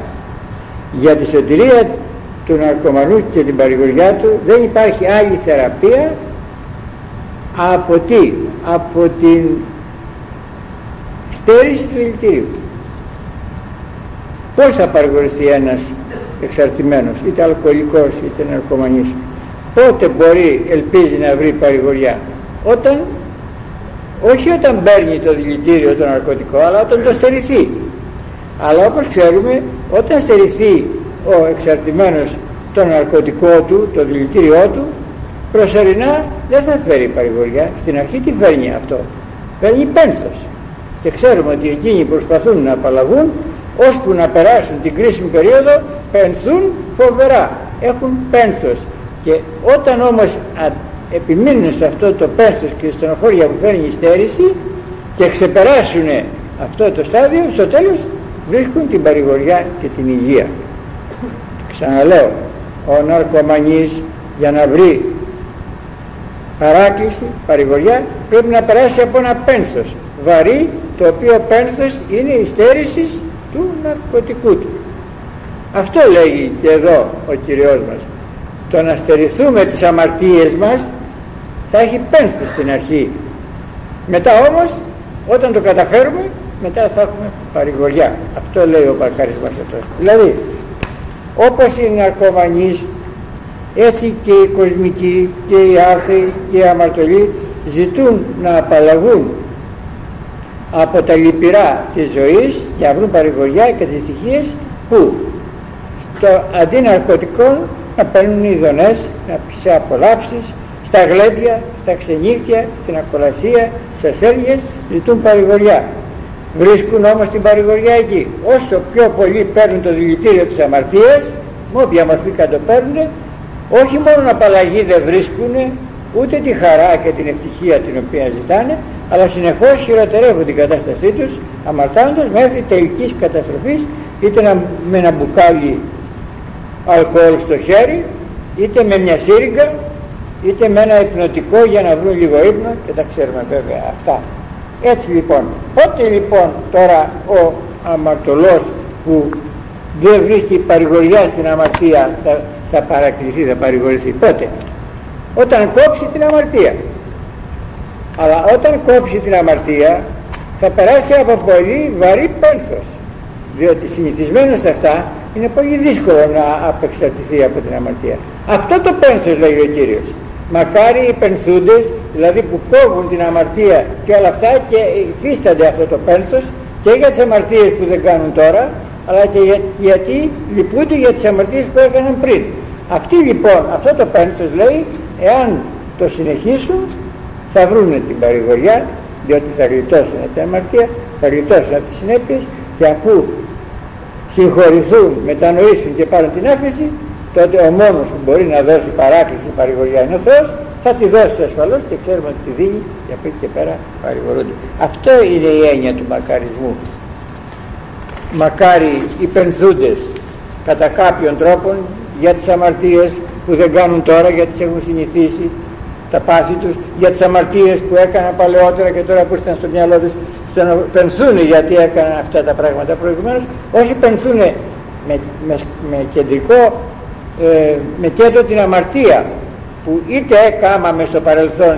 Για τη σωτηρία του ναρκωμανού και την παρηγοριά του δεν υπάρχει άλλη θεραπεία από τι? Από την στέρηση του δηλητηρίου. Πώς θα παρηγορηθεί ένας εξαρτημένος, είτε αλκοολικός είτε ναρκωμανής? Πότε μπορεί, ελπίζει να βρει παρηγοριά? Όχι όταν παίρνει το δηλητήριο το ναρκωτικό, αλλά όταν το στερηθεί. Αλλά όπως ξέρουμε, όταν στερηθεί ο εξαρτημένος το ναρκωτικό του, το δηλητήριό του, προσωρινά δεν θα φέρει παρηγοριά. Στην αρχή τι φέρνει αυτό? Φέρνει πένθος. Και ξέρουμε ότι εκείνοι προσπαθούν να απαλλαγούν, ώσπου να περάσουν την κρίσιμη περίοδο, πενθούν φοβερά, έχουν πένθος. Και όταν όμως επιμείνουν σε αυτό το πένθος και στενοχώρια που φέρνει η στέρηση και ξεπεράσουν αυτό το στάδιο, στο τέλος βρίσκουν την παρηγοριά και την υγεία. Ξαναλέω, ο ναρκωμανής για να βρει παράκληση, παρηγοριά, πρέπει να περάσει από ένα πένθος βαρύ, το οποίο πένθος είναι η στέρηση του ναρκωτικού του. Αυτό λέγει και εδώ ο Κυριός μας. Το να στερηθούμε τις αμαρτίες μας θα έχει πένθος στην αρχή, Μετά όμως, όταν το καταφέρουμε, μετά θα έχουμε παρηγοριά. Αυτό λέει ο μακαρισμός αυτός. Δηλαδή, όπως οι ναρκωμανείς, έτσι και οι κοσμικοί και οι άθεοι και οι αμαρτωλοί ζητούν να απαλλαγούν από τα λυπηρά της ζωής και να βρουν παρηγοριά και τις στοιχείες που στο αντί ναρκωτικών να παίρνουν ειδονές, σε απολαύσεις, στα γλέντια, στα ξενύχτια, στην ακολασία, στις ασέλγειες, ζητούν παρηγοριά. Βρίσκουν όμως την παρηγοριά εκεί. Όσο πιο πολύ παίρνουν το δηλητήριο της αμαρτίας, με όποια μορφή και το παίρνουν, όχι μόνο απαλλαγή δεν βρίσκουν, ούτε τη χαρά και την ευτυχία την οποία ζητάνε, αλλά συνεχώς χειροτερεύουν την κατάστασή τους, αμαρτάνοντας μέχρι τελικής καταστροφής, είτε με ένα μπουκάλι αλκοόλ στο χέρι, είτε με μια σύριγγα, είτε με ένα υπνοτικό για να βρουν λίγο ύπνο, και τα ξέρουμε βέβαια αυτά. Έτσι λοιπόν, πότε λοιπόν τώρα ο αμαρτωλός που δεν βρίσκει παρηγοριά στην αμαρτία θα παρακληθεί, θα παρηγορηθεί? Πότε? Όταν κόψει την αμαρτία. Αλλά όταν κόψει την αμαρτία θα περάσει από πολύ βαρύ πένθος, διότι συνηθισμένος σε αυτά είναι πολύ δύσκολο να απεξαρτηθεί από την αμαρτία. Αυτό το πένθος λέγει ο Κύριος. Μακάρι οι πενθούντες, δηλαδή που κόβουν την αμαρτία και όλα αυτά και υφίστανται αυτό το πένθος και για τις αμαρτίες που δεν κάνουν τώρα, αλλά και γιατί λυπούνται για τις αμαρτίες που έκαναν πριν. Αυτοί λοιπόν, αυτό το πένθος λέει, εάν το συνεχίσουν θα βρούνε την παρηγοριά, διότι θα γλιτώσουν την αμαρτία, θα γλιτώσουν από τις συνέπειες, και αφού συγχωρηθούν, μετανοήσουν και πάρουν την άφεση, τότε ο μόνος που μπορεί να δώσει παράκληση παρηγοριά είναι ο Θεός, θα τη δώσει ασφαλώς και ξέρουμε ότι τη δίνει και από εκεί και πέρα παρηγορούνται. Αυτό είναι η έννοια του μακαρισμού. Μακάρι οι πενθούντες κατά κάποιον τρόπο για τις αμαρτίες που δεν κάνουν τώρα, γιατί τις έχουν συνηθίσει τα πάθη τους, για τις αμαρτίες που έκαναν παλαιότερα και τώρα που ήρθαν στο μυαλό τους πενθούν γιατί έκαναν αυτά τα πράγματα προηγουμένως. Όσοι πενθούν με κεντρικό, με κέντρο την αμαρτία που είτε κάμαμε στο παρελθόν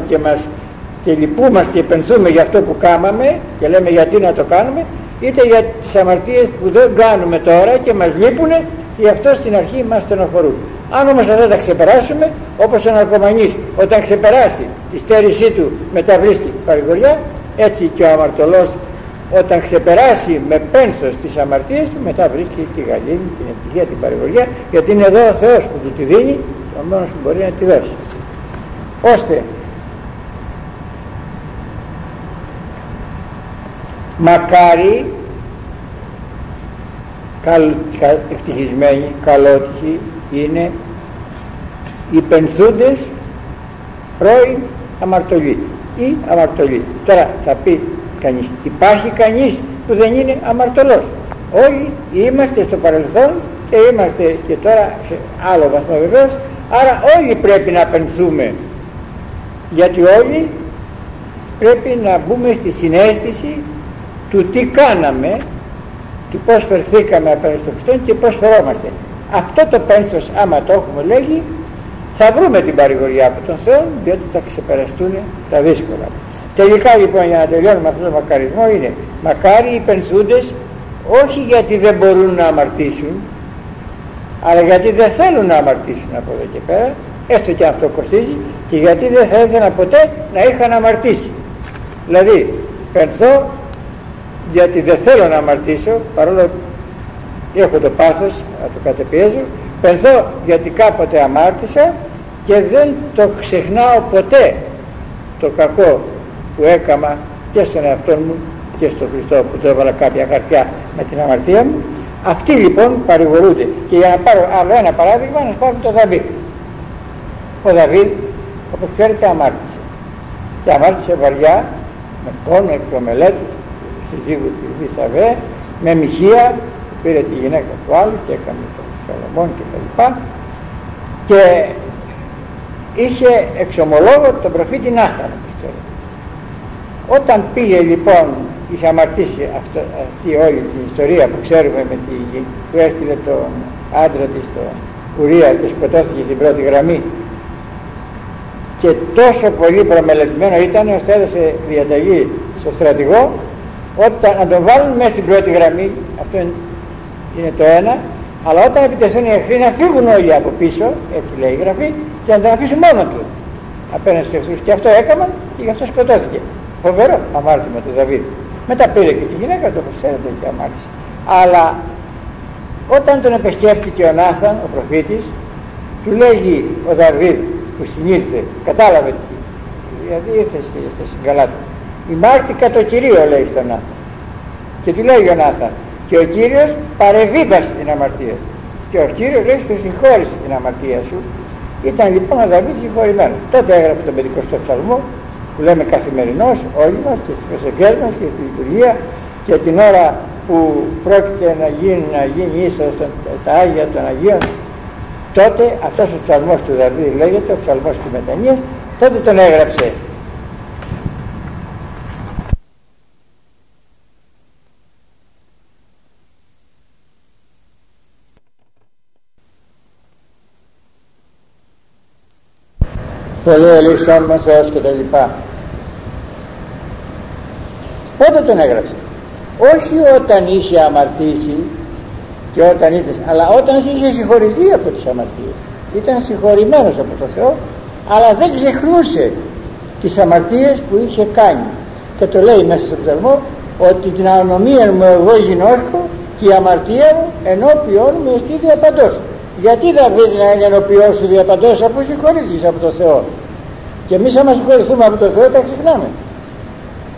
και λυπούμαστε και πενθούμε για αυτό που κάμαμε και λέμε γιατί να το κάνουμε, είτε για τις αμαρτίες που δεν κάνουμε τώρα και μας λείπουνε και γι' αυτό στην αρχή μας στενοχωρούν. Αν όμως αυτά τα ξεπεράσουμε, όπως ο ναρκωμανής όταν ξεπεράσει τη στέρησή του μετά βρίσκει παρηγοριά, έτσι και ο αμαρτωλός όταν ξεπεράσει με πένθος τις αμαρτίες του μετά βρίσκει τη γαλήνη, την ευτυχία, την παρηγοριά, γιατί είναι εδώ ο Θεός που του τη δίνει και ο μόνος που μπορεί να τη δώσει. Ώστε μακάρι ευτυχισμένοι, καλότυχοι είναι οι πενθούντες πρώην αμαρτωλοί ή αμαρτωλοί. Τώρα θα πει κανείς, υπάρχει κανείς που δεν είναι αμαρτωλός? Όλοι είμαστε στο παρελθόν και είμαστε και τώρα σε άλλο βαθμό βεβαίως, άρα όλοι πρέπει να πενθούμε, γιατί όλοι πρέπει να μπούμε στη συναίσθηση του τι κάναμε, του πώς φερθήκαμε απέναντι στον Χριστό και πώς φερόμαστε. Αυτό το πένθος άμα το έχουμε λέγει θα βρούμε την παρηγοριά από τον Θεό, διότι θα ξεπεραστούν τα δύσκολα. Τελικά λοιπόν, για να τελειώνουμε αυτό το μακαρισμό, είναι μακάρι οι πενθούντες όχι γιατί δεν μπορούν να αμαρτήσουν, αλλά γιατί δεν θέλουν να αμαρτήσουν από εδώ και πέρα, έστω και αυτό κοστίζει, και γιατί δεν θα ήθελαν ποτέ να είχαν αμαρτήσει. Δηλαδή πενθώ γιατί δεν θέλω να αμαρτήσω, παρόλο έχω το πάθος να το κατεπιέζω. Πενθώ γιατί κάποτε αμάρτησα και δεν το ξεχνάω ποτέ το κακό που έκανα και στον εαυτό μου και στον Χριστό που του έβαλα κάποια χαρτιά με την αμαρτία μου. Αυτοί λοιπόν παρηγορούνται. Και για να πάρω άλλο ένα παράδειγμα, να πάρω τον Δαβίδ. Ο Δαβίδ, όπως ξέρετε, αμάρτησε. Και αμάρτησε βαριά, με πόνο, εκπρομελέτης, συζύγου του Βυσαβέ, με μοιχεία, πήρε τη γυναίκα του άλλου και έκανε τον Σολομών και τα λοιπά, και είχε εξομολόγο τον προφήτη Νάθαν. Όταν πήγε λοιπόν, είχε αμαρτήσει αυτή όλη την ιστορία που ξέρουμε με που έστειλε τον άντρα της, τον Ουρία, και σκοτώθηκε στην πρώτη γραμμή, και τόσο πολύ προμελετημένο ήταν ώστε έδωσε διαταγή στο στρατηγό όταν να τον βάλουν μέσα στην πρώτη γραμμή, αυτό είναι το ένα, αλλά όταν επιτεθούν οι εχθροί να φύγουν όλοι από πίσω, έτσι λέει η Γραφή, και να τον αφήσουν μόνο του απέναντι στους εχθρούς. Και αυτό έκαναν και γι' αυτό σκοτώθηκε. Φοβερό αμάρτημα του Δαβίδ. Μετά πήρε και τη γυναίκα του, όπως ξέρετε, και αμάρτησε. Αλλά όταν τον επισκέφτηκε ο Νάθαν, ο προφήτης, του λέγει ο Δαβίδ που συνήλθε, κατάλαβε, γιατί ήρθε στα συγκαλά του, «Ημάρτηκα το Κυρίο», λέει στον Νάθαν. Και του λέει ο Νάθαν, «Και ο Κύριος παρεβίβασε την αμαρτία». Και ο Κύριος λέει, «Σου συγχώρησε την αμαρτία σου». Ήταν λοιπόν ο Δαβίδ συγχωρημένος. Τότε έγραψε τον 50ο ψαλμό, που λέμε καθημερινώς όλοι μας και στις προσευχές μας και στη λειτουργία, και την ώρα που πρόκειται να γίνει είσοδος τα Άγια των Αγίων, τότε αυτός ο ψαλμός του Δαβίδ λέγεται, ο ψαλμός της μετανοίας, τότε τον έγραψε. Πολύ ελίσσον μας Θεός και τα λοιπά. Πότε τον έγραψε? Όχι όταν είχε αμαρτήσει και όταν ήταν, αλλά όταν είχε συγχωρηθεί από τις αμαρτίες. Ήταν συγχωρημένος από το Θεό, αλλά δεν ξεχνούσε τις αμαρτίες που είχε κάνει. Και το λέει μέσα στον ψαλμό ότι την ανομία μου εγώ γινώσκω και η αμαρτία μου ενώπιον μου εστί διαπαντός. Γιατί Δαβίδ να είναι ενώπιον σου διαπαντός, αφού συγχωρήσεις από το Θεό? Και εμείς άμα συγχωρηθούμε από το Θεό τα ξεχνάμε.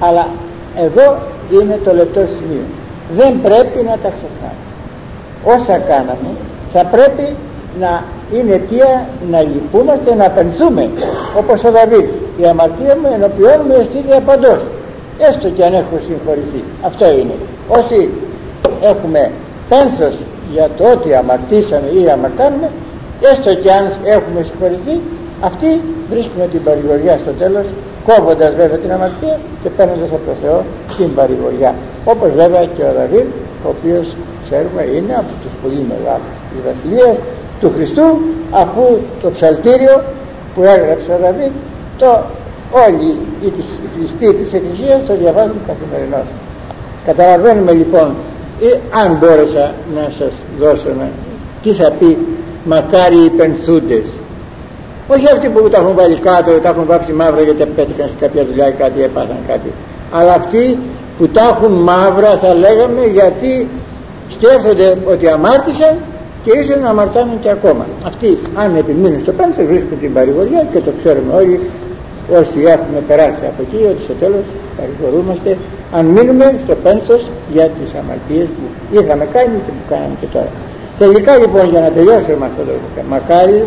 Αλλά εδώ είναι το λεπτό σημείο. Δεν πρέπει να τα ξεχνάμε. Όσα κάναμε θα πρέπει να είναι αιτία να λυπούμαστε, να πενθούμε, όπως ο Δαβίδ. Η αμαρτία μου ενωπιών μου εστί διαπαντός, έστω και αν έχω συγχωρηθεί. Αυτό είναι. Όσοι έχουμε πένθος για το ότι αμαρτήσαμε ή αμαρτάνουμε, έστω και αν έχουμε συγχωρηθεί, αυτοί βρίσκουν την παρηγοριά στο τέλος, κόβοντας βέβαια την αμαρτία και παίρνοντας από το Θεό την παρηγοριά. Όπως βέβαια και ο Δαβίδ, ο οποίος ξέρουμε είναι από τους πολύ μεγάλους της Βασιλείας του Χριστού, αφού το ψαλτήριο που έγραψε ο Δαβίδ, όλοι οι πιστοί της Εκκλησίας το διαβάζουν καθημερινώς. Καταλαβαίνουμε λοιπόν, αν μπόρεσα να σας δώσω τι θα πει μακάρι οι πενθούντες. Όχι αυτοί που τα έχουν βάλει κάτω, τα έχουν βάψει μαύρα γιατί πέτυχαν σε κάποια δουλειά ή κάτι, έπαθαν κάτι. Αλλά αυτοί που τα έχουν μαύρα, θα λέγαμε, γιατί σκέφτονται ότι αμάρτησαν και ίσως να αμαρτάνουν και ακόμα. Αυτοί, αν επιμείνουν στο πένθος, βρίσκουν την παρηγοριά και το ξέρουμε όλοι όσοι έχουμε περάσει από εκεί, ότι στο τέλος παρηγορούμαστε αν μείνουμε στο πένθος για τις αμαρτίες που είχαμε κάνει και που κάναμε και τώρα. Τελικά λοιπόν, για να τελειώσω με αυτό το μακάρι,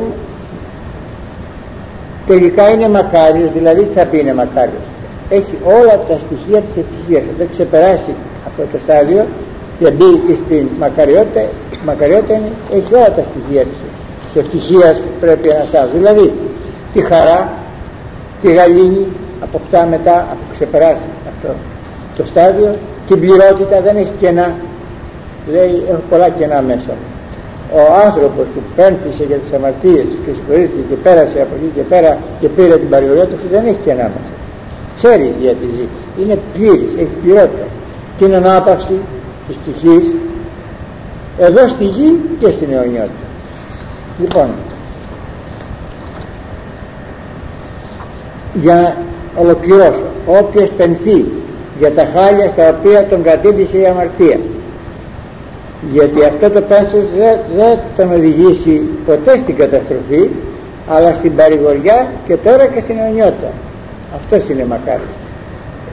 τελικά είναι μακάριος, δηλαδή τι θα πει είναι μακάριος? Έχει όλα τα στοιχεία της ευτυχίας. Όταν ξεπεράσει αυτό το στάδιο και μπει στην μακαριότητα έχει όλα τα στοιχεία της ευτυχίας που πρέπει ένας άνθρωπος. Δηλαδή τη χαρά, τη γαλήνη αποκτά μετά από ξεπεράσει αυτό το στάδιο, την πληρότητα, δεν έχει κενά, λέει έχω πολλά κενά μέσα. Ο άνθρωπος που πένθησε για τις αμαρτίες και συγχωρήθηκε και πέρασε από εκεί και πέρα και πήρε την παρηγοριά του, δεν έχει κενά μέσα. Ξέρει γιατί ζει, είναι πλήρης, έχει πληρότητα. Την ανάπαυση της ψυχής εδώ στη γη και στην αιωνιότητα. Λοιπόν, για να ολοκληρώσω, όποιος πενθεί για τα χάλια στα οποία τον κατήντησε η αμαρτία, γιατί αυτό το πένθος δεν τον οδηγήσει ποτέ στην καταστροφή, αλλά στην παρηγοριά και τώρα και στην αιωνιότητα. Αυτός είναι μακάρι.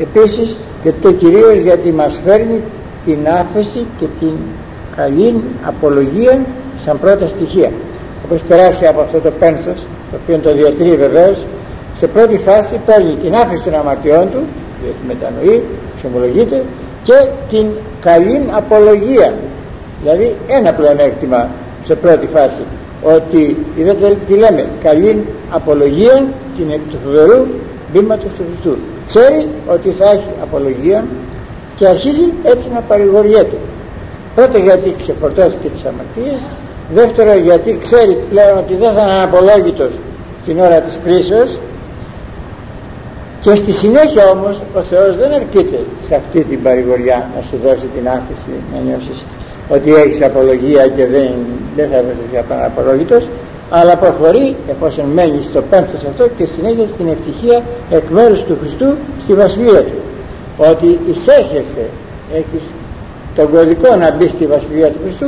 Επίσης και το κυρίως γιατί μας φέρνει την άφεση και την καλή απολογία σαν πρώτα στοιχεία. Όπως περάσει από αυτό το πένθος, το οποίο το διατηρεί βεβαίως, σε πρώτη φάση παίρνει την άφεση των αμαρτιών του, διότι μετανοεί, ξομολογείται, και την καλή απολογία. Δηλαδή ένα πλεονέκτημα σε πρώτη φάση, ότι είδατε τι λέμε, καλή απολογία την εκ του φοβερού βήματος του Χριστού. Ξέρει ότι θα έχει απολογία και αρχίζει έτσι να παρηγοριέται. Πρώτα γιατί ξεφορτώθηκε τις αμαρτίες, δεύτερο γιατί ξέρει πλέον ότι δεν θα είναι απολόγητος την ώρα της κρίσεως Και στη συνέχεια όμως ο Θεός δεν αρκείται σε αυτή την παρηγοριά να σου δώσει την άφηση, να νιώσεις ότι έχεις απολογία και δεν θα βρεθείς απολόγητος, αλλά προχωρεί εφόσον μένει στο πένθος αυτό και συνέχεια στην ευτυχία εκ μέρους του Χριστού στη βασιλεία του, ότι εισέχεσαι, έχεις τον κωδικό να μπει στη βασιλεία του Χριστού.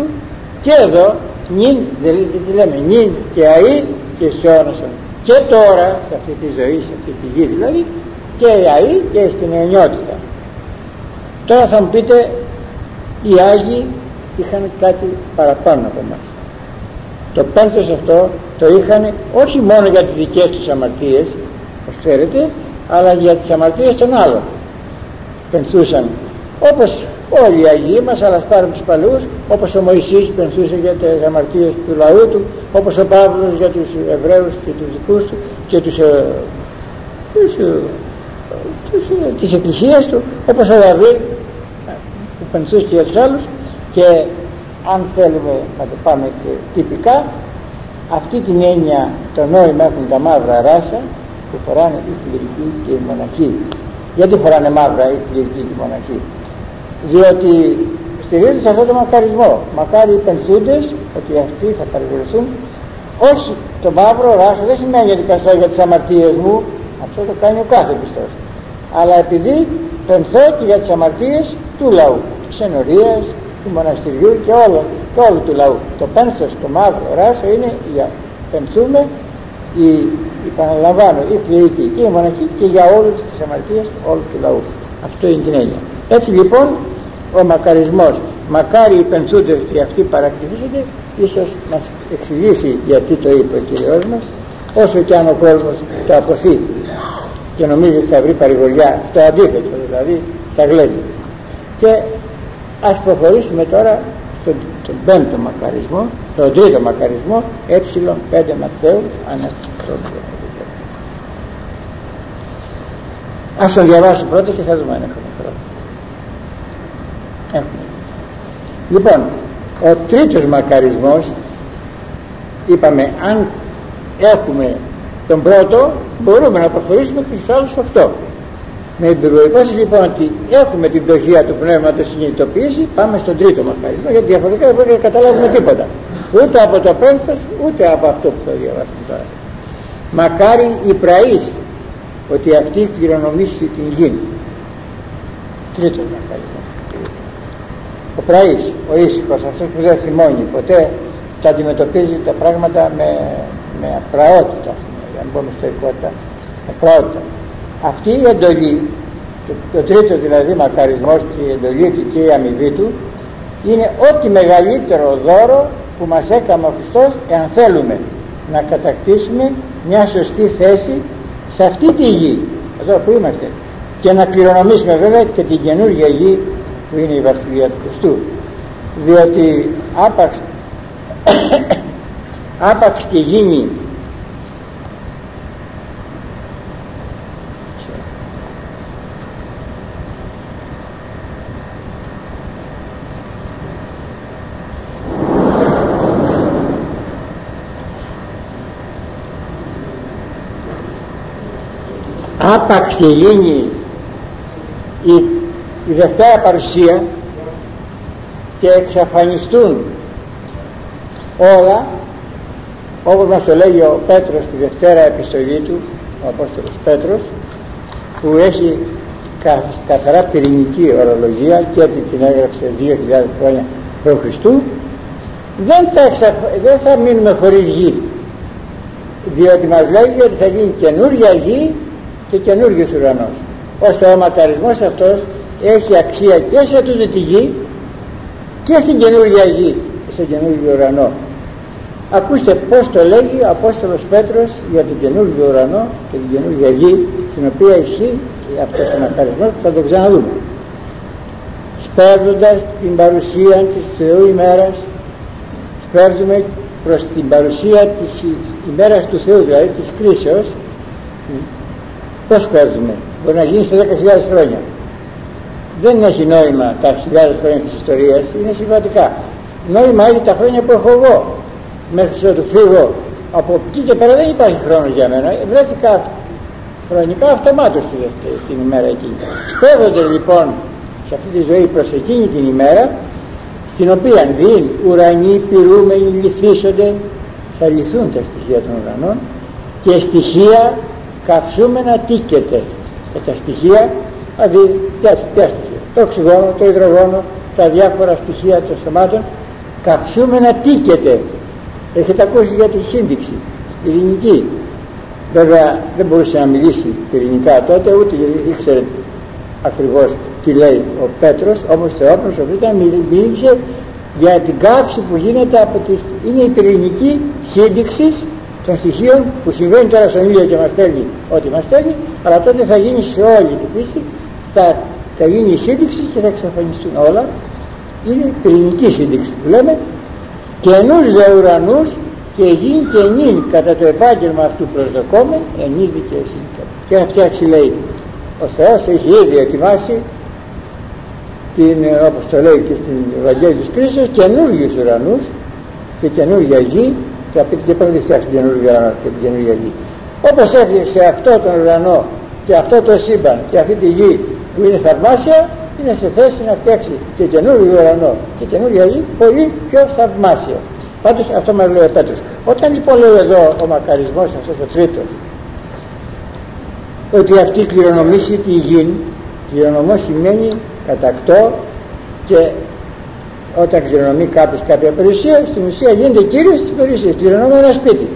Και εδώ νυν, δηλαδή τι λέμε, νυν και αΐ και σε αιώνας, και τώρα σε αυτή τη ζωή, σε αυτή τη γη δηλαδή, και αΐ και στην αιωνιότητα. Τώρα θα μου πείτε, οι Άγιοι είχαν κάτι παραπάνω από εμάς. Το πένθος αυτό το είχαν όχι μόνο για τις δικές τους αμαρτίες, όπως ξέρετε, αλλά για τις αμαρτίες των άλλων. Πενθούσαν όπως όλοι οι Αγίοι μας, αλλά ας πάρουμε τους παλαιούς, όπως ο Μωυσής πενθούσε για τις αμαρτίες του λαού του, όπως ο Παύλος για τους Εβραίους και τους δικούς του και της Εκκλησίας του, όπως ο Δαβίδ που πενθούσε και για τους άλλους. Και αν θέλουμε να το πάμε και τυπικά, αυτή την έννοια, το νόημα έχουν τα μαύρα ράσα που φοράνε οι κληρικοί και οι μοναχοί. Γιατί φοράνε μαύρα οι κληρικοί και οι μοναχοί? Διότι στηρίζονται σε αυτό το μακαρισμό. Μακάρι οι πενθούντες, ότι αυτοί θα παρηγορηθούν. Όχι, το μαύρο ράσο δεν σημαίνει ότι πενθώ για τις αμαρτίες μου, αυτό το κάνει ο κάθε πιστός, αλλά επειδή πενθώ και για τις αμαρτίες του λαού, της ενορίας, του μοναστηριού και όλου του λαού. Το πένθος, το μαύρο ράσο είναι για πενθούμε, επαναλαμβάνω, οι κληρικοί και οι μοναχοί και για όλες τις αμαρτίες όλου του λαού. Αυτό είναι την έννοια. Έτσι λοιπόν ο μακαρισμός, μακάρι οι πενθούντες και αυτοί παρακτηθήσονται, ίσως μας εξηγήσει γιατί το είπε ο Κύριος μας, όσο και αν ο κόσμος το αποθεί και νομίζει ότι θα βρει παρηγοριά, στο αντίθετο δηλαδή θα γλέζει. Και ας προχωρήσουμε τώρα στον πέμπτο μακαρισμό, τον τρίτο μακαρισμό, ε5 Ματθαίου αναπτύσσεται. Ας τον διαβάσω πρώτα και θα δούμε αν έχουμε χρόνο. Λοιπόν, ο τρίτος μακαρισμός, είπαμε, αν έχουμε τον πρώτο μπορούμε να προχωρήσουμε και στους άλλους 8. Με την προϋπόθεση λοιπόν ότι έχουμε την πτωχία του πνεύματος συνειδητοποίηση, πάμε στον τρίτο μακαρισμό, γιατί διαφορετικά δεν μπορούμε να καταλάβουμε τίποτα, ούτε από το πένθος ούτε από αυτό που θα διαβάσουμε τώρα. Μακάρι οι πραείς, ότι αυτοί κληρονομήσει την γη. Τρίτος μακαρισμό. Ο πραείς, ο ήσυχος, αυτός που δεν θυμώνει ποτέ, τα αντιμετωπίζει τα πράγματα με απραότητα, αν πούμε στοικότητα, απραότητα. Αυτή η εντολή, το τρίτο δηλαδή μακαρισμός και η εντολή του και η αμοιβή του, είναι ό,τι μεγαλύτερο δώρο που μας έκανε ο Χριστός, εάν θέλουμε να κατακτήσουμε μια σωστή θέση σε αυτή τη γη, εδώ που είμαστε, και να κληρονομήσουμε βέβαια και την καινούργια γη που είναι η Βασιλεία του Χριστού. Διότι άπαξ και γίνει άπαξ και γίνει η Δευτέρα Παρουσία και εξαφανιστούν όλα, όπως μας το λέγει ο Πέτρος στη Δευτέρα επιστολή του, ο Απόστολος Πέτρος, που έχει καθαρά πυρηνική ορολογία και την έγραψε 2.000 χρόνια π.Χ. δεν θα μείνουμε χωρίς γη, διότι μας λέγει ότι θα γίνει καινούργια γη και καινούριος ουρανός, ώστε ο μακαρισμός αυτός έχει αξία και σε τούτη τη γη και στην καινούργια γη, στον καινούργιο ουρανό. Ακούστε πως το λέγει ο Απόστολος Πέτρος για τον καινούργιο ουρανό και την καινούργια γη, στην οποία ισχύει αυτός ο μακαρισμός που θα το ξαναδούμε. Σπέρδοντας την παρουσία της Θεού ημέρας, σπέρδουμε προς την παρουσία της ημέρας του Θεού, δηλαδή της κρίσεως. Πώς σπέρδουμε? Μπορεί να γίνει σε 10.000 χρόνια. Δεν έχει νόημα τα χιλιάδες χρόνια της ιστορίας, είναι συμβατικά. Νόημα έχει τα χρόνια που έχω εγώ. Μέχρι να του φύγω από εκεί και πέρα δεν υπάρχει χρόνος για μένα. Βρέθηκα Χρονικά αυτομάτως στην ημέρα εκείνη. Σπέβονται λοιπόν σε αυτή τη ζωή προς εκείνη την ημέρα, στην οποία δίν ουρανοί πυρούμενοι λυθίσονται, θα λυθούν τα στοιχεία των ουρανών, και στοιχεία καυσούμενα τίκεται. Και τα στοιχεία, δηλαδή ποια στοιχεία? Το οξυγόνο, το υδρογόνο, τα διάφορα στοιχεία των σωμάτων, καυσούμενα τίκεται. Έχετε ακούσει για τη σύνδεξη ειρηνική? Βέβαια δεν μπορούσε να μιλήσει πυρηνικά τότε, ούτε ήξερε ακριβώς τι λέει ο Πέτρος, όμως Θεόπνος ο Β' μίλησε για την κάψη που γίνεται από είναι η πυρηνική σύνδεξη των στοιχείων που συμβαίνει τώρα στον ήλιο και μας στέλνει ό,τι μας στέλνει, αλλά τότε θα γίνει σε όλη την φύση, θα γίνει η σύνδεξη και θα εξαφανιστούν όλα. Είναι η πυρηνική σύνδεξη που λέμε. Καινούς δε ουρανούς και γιν και νυν κατά το επάγγελμα αυτού προσδοκόμεν ενείς δικαιοσύνη. Και να φτιάξει, λέει, ο Θεός έχει ήδη ετοιμάσει όπως το λέει και στην Ευαγγέλια της Κρίσεως, καινούργιους ουρανούς και καινούργια γη, και από την πρώτη φτιάξει την καινούργια ουρανό και την καινούργια γη. Όπως έφτιαξε αυτό τον ουρανό και αυτό το σύμπαν και αυτή τη γη που είναι θαυμάσια, είναι σε θέση να φτιάξει και καινούργιο ουρανό και καινούργια γη πολύ πιο θαυμάσια. Πάντως αυτό μας λέει ο Πέτρος. Όταν λοιπόν λέει εδώ ο μακαρισμός αυτός ο τρίτος, ότι αυτή κληρονομήσει τη γη, κληρονομώ σημαίνει κατακτώ, και όταν κληρονομεί κάποιος κάποια περιουσία, στην ουσία γίνεται κύριος της περιουσίας. Κληρονομώ ένα σπίτι,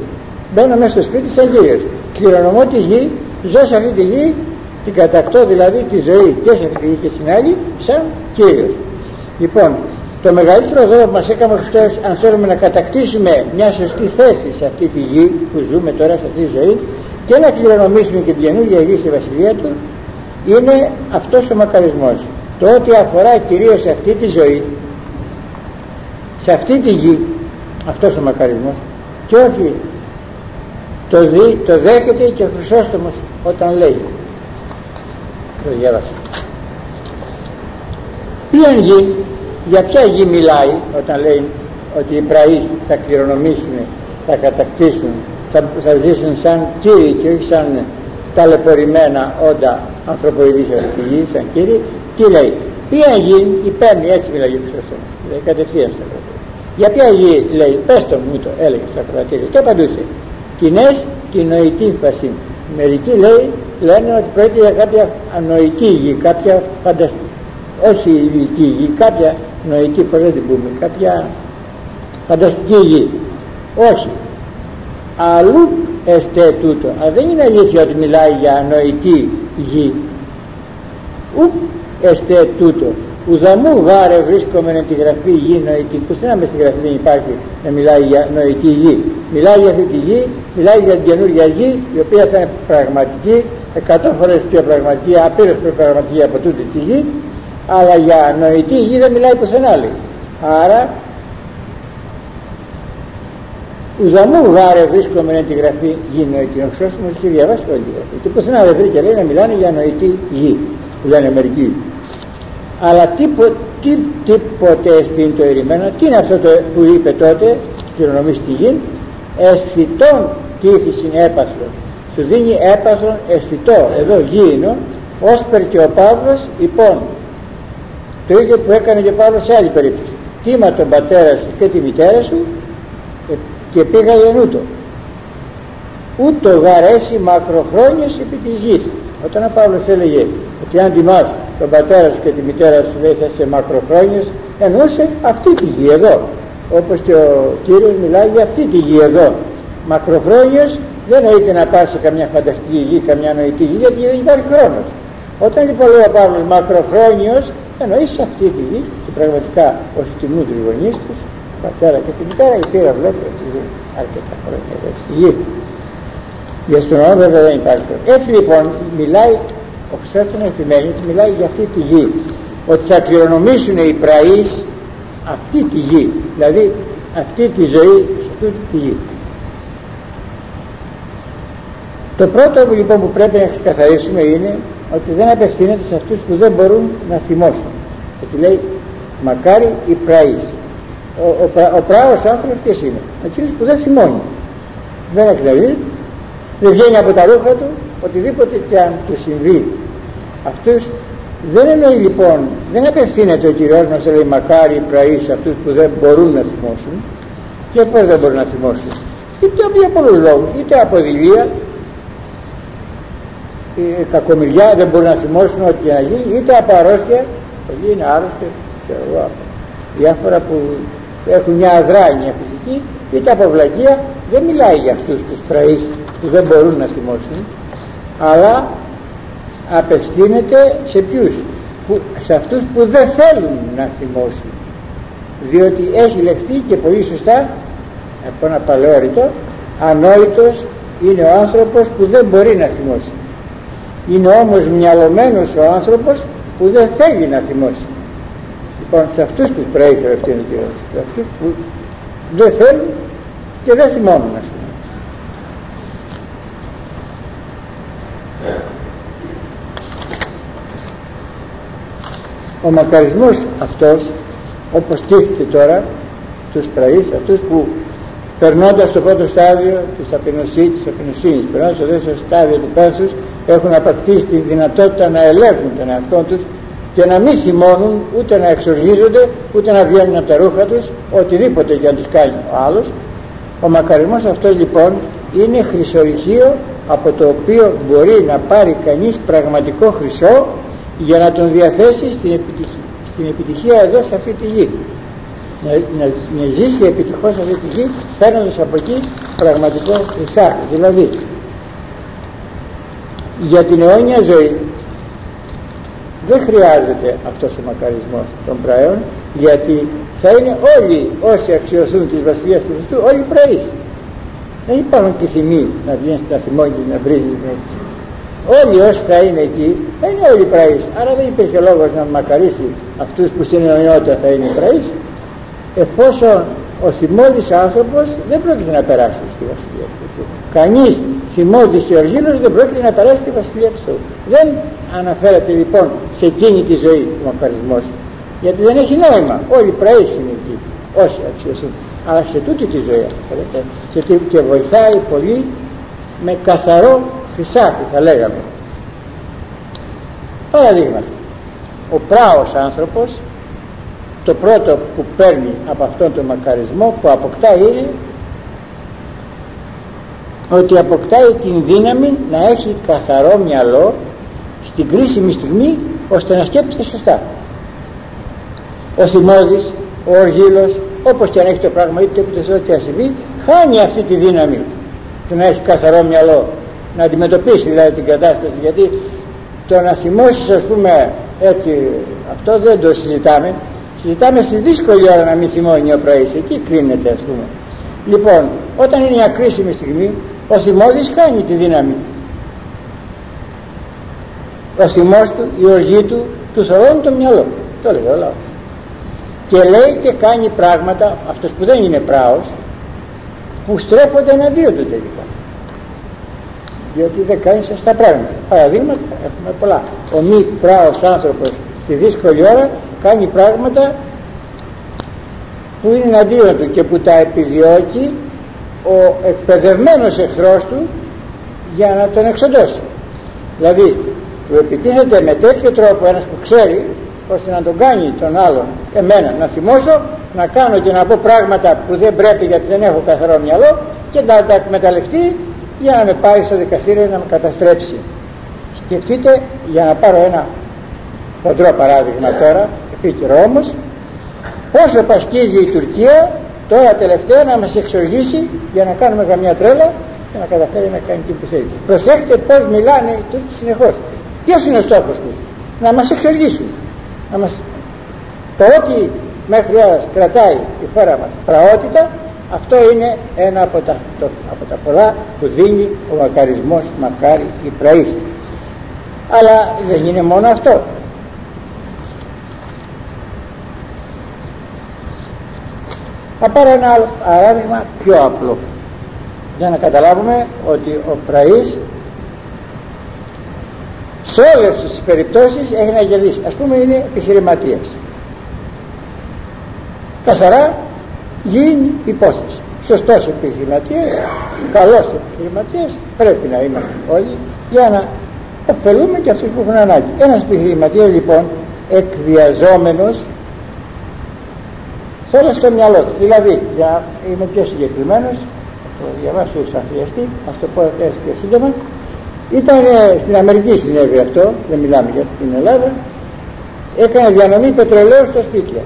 μπαίνω μέσα στο σπίτι σαν κύριος, κληρονομώ τη γη, ζω σε αυτή τη γη, την κατακτώ δηλαδή τη ζωή και σε αυτή τη γη και στην άλλη σαν κύριος. Λοιπόν, το μεγαλύτερο δώρο που μας έκανε ο Χριστός, αν θέλουμε να κατακτήσουμε μια σωστή θέση σε αυτή τη γη που ζούμε τώρα, σε αυτή τη ζωή, και να κληρονομήσουμε και την καινούργια γη στη βασιλεία του, είναι αυτός ο μακαρισμός. Το ότι αφορά κυρίως σε αυτή τη ζωή, σε αυτή τη γη, αυτός ο μακαρισμός, και όχι το δέχεται και ο Χρυσόστομος όταν λέει, το διάβασα, ποιαν γη, για ποια γη μιλάει όταν λέει ότι οι πραείς θα κληρονομήσουν, θα κατακτήσουν, θα ζήσουν σαν κύριοι και όχι σαν ταλαιπωρημένα όντα ανθρωποειδείς σε αυτή τη γη, σαν κύριοι? Τι λέει? Ποια γη, η πέμπτη, έτσι μιλάει ο Χριστός, λέει κατευθείαν στο Χριστό. Για ποια γη, λέει, πες το μου, το έλεγε στο ακροατήριο και απαντούσε, κοινές και νοητή φασί. Μερικοί λένε ότι πρόκειται για κάποια ανοητή γη, κάποια όχι ηλική γη, κάποια νοητή, πώς δεν την πούμε, κάποια φανταστική γη. Όχι, αλλού εστέ τούτο. Αλλά δεν είναι αλήθεια ότι μιλάει για νοητή γη. Ουκ εστέ τούτο. Ουδαμού γάρε βρίσκομαι εν τη γραφή γη νοητή. Πουθενά μες στη γραφή δεν υπάρχει να μιλάει για νοητή γη. Μιλάει για αυτή τη γη, μιλάει για την καινούργια γη, η οποία θα είναι πραγματική, 100 φορές πιο πραγματική, απείρως πιο πραγματική από τούτη τη γη, αλλά για νοητή γη δεν μιλάει πουθενά, λέει. Άρα ουδαμού γάρε βρίσκομαι εν τη γραφή γη νοητή. Ο Χρυσόστομος έχει διαβάσει όλη τη γραφή και πουθενά δεν βρήκε, λέει, να μιλάνε για νοητή γη, που λένε μερικοί. Αλλά τίποτε στην το ερημένα. Τι είναι αυτό που είπε τότε, κληρονομήσει τη γη? Αισθητόν τύφησιν έπαθλον. Σου δίνει έπαθλον αισθητό, εδώ γήινο, όσπερ και ο Παύλος υπόν. Το ίδιο που έκανε και ο Παύλος σε άλλη περίπτωση. Τίμα τον πατέρα σου και τη μητέρα σου και πήγα γεννούτο. Ούτω γαρέσει μακροχρόνιος επί της γης. Όταν ο Παύλος έλεγε ότι αν τιμάς τον πατέρα σου και τη μητέρα σου, λέει, θα είσαι μακροχρόνιος, εννοούσε αυτή τη γη εδώ. Όπως και ο Κύριος μιλάει για αυτή τη γη εδώ. Μακροχρόνιος δεν εννοείται να πας σε καμιά φανταστική γη, καμιά νοητή γη, γιατί δεν υπάρχει χρόνος. Όταν λοιπόν λέει ο Παύλος μακροχρόνιος, εννοεί σε αυτή τη γη, και πραγματικά όσοι τιμούν τους γονείς τους, τον πατέρα και τη μητέρα, η πείρα βλέπει ότι ζουν αρκετά χρόνια εδώ στη γη. Για στον νόμο βέβαια δεν υπάρχει χρόνο. Έτσι λοιπόν μιλάει, ο Χριστός επιμένει, μιλάει για αυτή τη γη, ότι θα κληρονομήσουν οι πραείς αυτή τη γη, δηλαδή αυτή τη ζωή σε αυτή τη γη. Το πρώτο λοιπόν που πρέπει να ξεκαθαρίσουμε είναι ότι δεν απευθύνεται σε αυτούς που δεν μπορούν να θυμώσουν. Γιατί λέει μακάρι οι πραείς. Ο πράος άνθρωπος ποιος είναι? Ο κύριος που δεν θυμώνει, δεν εκλεγεί, δεν βγαίνει από τα ρούχα του, οτιδήποτε και αν του συμβεί. Αυτούς δεν εννοεί λοιπόν, δεν απευθύνεται ο Κυριός μας, λέει μακάρι οι πραείς σε αυτούς που δεν μπορούν να θυμώσουν. Και πώς δεν μπορούν να θυμώσουν? Είτε από πολλούς λόγους, είτε από δειλία, κακομοιριά, δεν μπορούν να θυμώσουν ό,τι να γίνει, είτε από αρρώστια, πολλοί είναι άρρωστοι, ξέρω εγώ, από διάφορα που έχουν μια αδράνεια φυσική, είτε από βλακεία. Δεν μιλάει για αυτούς τους πραείς που δεν μπορούν να θυμώσουν, αλλά απευθύνεται σε ποιους? Σε αυτούς που δεν θέλουν να θυμώσουν, διότι έχει λεχθεί και πολύ σωστά από ένα παλαιό ρητό, ανόητος είναι ο άνθρωπος που δεν μπορεί να θυμώσει. Είναι όμως μυαλωμένος ο άνθρωπος που δεν θέλει να θυμώσει. Λοιπόν, σε αυτούς τους πραείς απευθύνεται ο Κύριος, σε αυτούς που δεν θέλουν και δεν θυμώνουν, ας πούμε. Ο μακαρισμός αυτός, όπως τίθεται τώρα, τους πραείς, αυτούς που περνώντας το πρώτο στάδιο της απεινοσύνης, περνώντας το δεύτερο στάδιο του πένθους, έχουν απακτήσει τη δυνατότητα να ελέγχουν τον εαυτό τους και να μην θυμώνουν, ούτε να εξοργίζονται, ούτε να βγαίνουν από τα ρούχα τους, οτιδήποτε για να τους κάνει ο άλλος. Ο μακαρισμός αυτός λοιπόν είναι χρυσορυχείο, από το οποίο μπορεί να πάρει κανείς πραγματικό χρυσό για να τον διαθέσει στην επιτυχία εδώ σε αυτή τη γη, να ζήσει επιτυχώς σε αυτή τη γη, παίρνοντας από εκεί πραγματικό χρυσάφι. Δηλαδή για την αιώνια ζωή δεν χρειάζεται αυτός ο μακαρισμός των πραέων, γιατί θα είναι όλοι όσοι αξιωθούν της Βασιλείας του Χριστού, όλοι πραείς. Δεν υπάρχουν και θυμοί να βγαίνεις στα θυμόνια να βρίζεις έτσι. Όλοι όσοι θα είναι εκεί δεν είναι όλοι πραείς, άρα δεν υπήρχε λόγος να μακαρίσει αυτούς που στην αιωνιότητα θα είναι πραείς, εφόσον ο θυμώδης άνθρωπος δεν πρόκειται να περάσει στη Βασιλεία του Χριστού. Κανείς θυμώδης και οργήλος δεν πρόκειται να περάσει στη Βασιλεία του Θεού. Δεν αναφέρεται λοιπόν σε εκείνη τη ζωή ο μακαρισμός, γιατί δεν έχει νόημα. Όλοι οι πραείς είναι εκεί, όσοι αξιωθούν, αλλά σε τούτη τη ζωή και βοηθάει πολύ με καθαρό χρυσάφι, θα λέγαμε. Παραδείγμα, ο πράος άνθρωπος, το πρώτο που παίρνει από αυτόν τον μακαρισμό που αποκτάει είναι ότι αποκτάει την δύναμη να έχει καθαρό μυαλό στην κρίσιμη στιγμή, ώστε να σκέπτεται σωστά. Ο θυμώδης, ο οργήλος, όπως και αν έχει το πράγμα, είτε σε ό,τι συμβεί, χάνει αυτή τη δύναμη του να έχει καθαρό μυαλό, να αντιμετωπίσει δηλαδή την κατάσταση. Γιατί το να θυμώσεις, ας πούμε, έτσι, αυτό δεν το συζητάμε. Συζητάμε στη δύσκολη ώρα να μην θυμώνει ο πραής, εκεί κρίνεται, ας πούμε. Λοιπόν, όταν είναι μια κρίσιμη στιγμή, ο θυμώδης χάνει τη δύναμη. Ο θυμός του, η οργή του, του θωρώνει το μυαλό. Το λέει όλα. Και λέει και κάνει πράγματα, αυτός που δεν είναι πράος, που στρέφονται εναντίον του τελικά. Διότι δεν κάνει σωστά πράγματα. Παραδείγματα έχουμε πολλά. Ο μη πράος άνθρωπος στη δύσκολη ώρα κάνει πράγματα που είναι εναντίον του και που τα επιδιώκει ο εκπαιδευμένος εχθρός του για να τον εξοντώσει. Δηλαδή του επιτίθεται με τέτοιο τρόπο ένας που ξέρει, ώστε να τον κάνει τον άλλον, εμένα, να θυμώσω, να κάνω και να πω πράγματα που δεν πρέπει γιατί δεν έχω καθαρό μυαλό, και να τα εκμεταλλευτεί για να με πάρει στο δικαστήριο να με καταστρέψει. Σκεφτείτε, για να πάρω ένα χοντρό παράδειγμα τώρα, επίκαιρο όμως, πόσο πασχίζει η Τουρκία τώρα τελευταία να μας εξοργήσει για να κάνουμε καμιά τρέλα και να καταφέρει να κάνει τι που θέλει. Προσέχτε πως μιλάνε οι Τούρκοι συνεχώς. Ποιος είναι ο στόχος τους? Να μας εξοργήσουν, να μας... Το ότι μέχρι ώρας κρατάει η χώρα μας πραότητα, αυτό είναι ένα από τα πολλά που δίνει ο μακαρισμός, μακάρι η πραής. Αλλά δεν είναι μόνο αυτό. Θα πάρω ένα άλλο παράδειγμα πιο απλό για να καταλάβουμε ότι ο πραής σε όλες τις περιπτώσεις έχει να κερδίσει. Ας πούμε είναι επιχειρηματίας, καθαρά γίνει υπόθεση, σωστός επιχειρηματίας, καλός επιχειρηματίας πρέπει να είμαστε όλοι για να ωφελούμε και αυτούς που έχουν ανάγκη. Ένας επιχειρηματίας λοιπόν εκβιαζόμενος θέλω στο μυαλό του, δηλαδή για να είμαι πιο συγκεκριμένος, θα το διαβάσω όσο θα χρειαστεί, ας το πω έτσι πιο σύντομα. Ήταν στην Αμερική συνέβη αυτό, δεν μιλάμε για την Ελλάδα. Έκανε διανομή πετρελαίου στα σπίτια.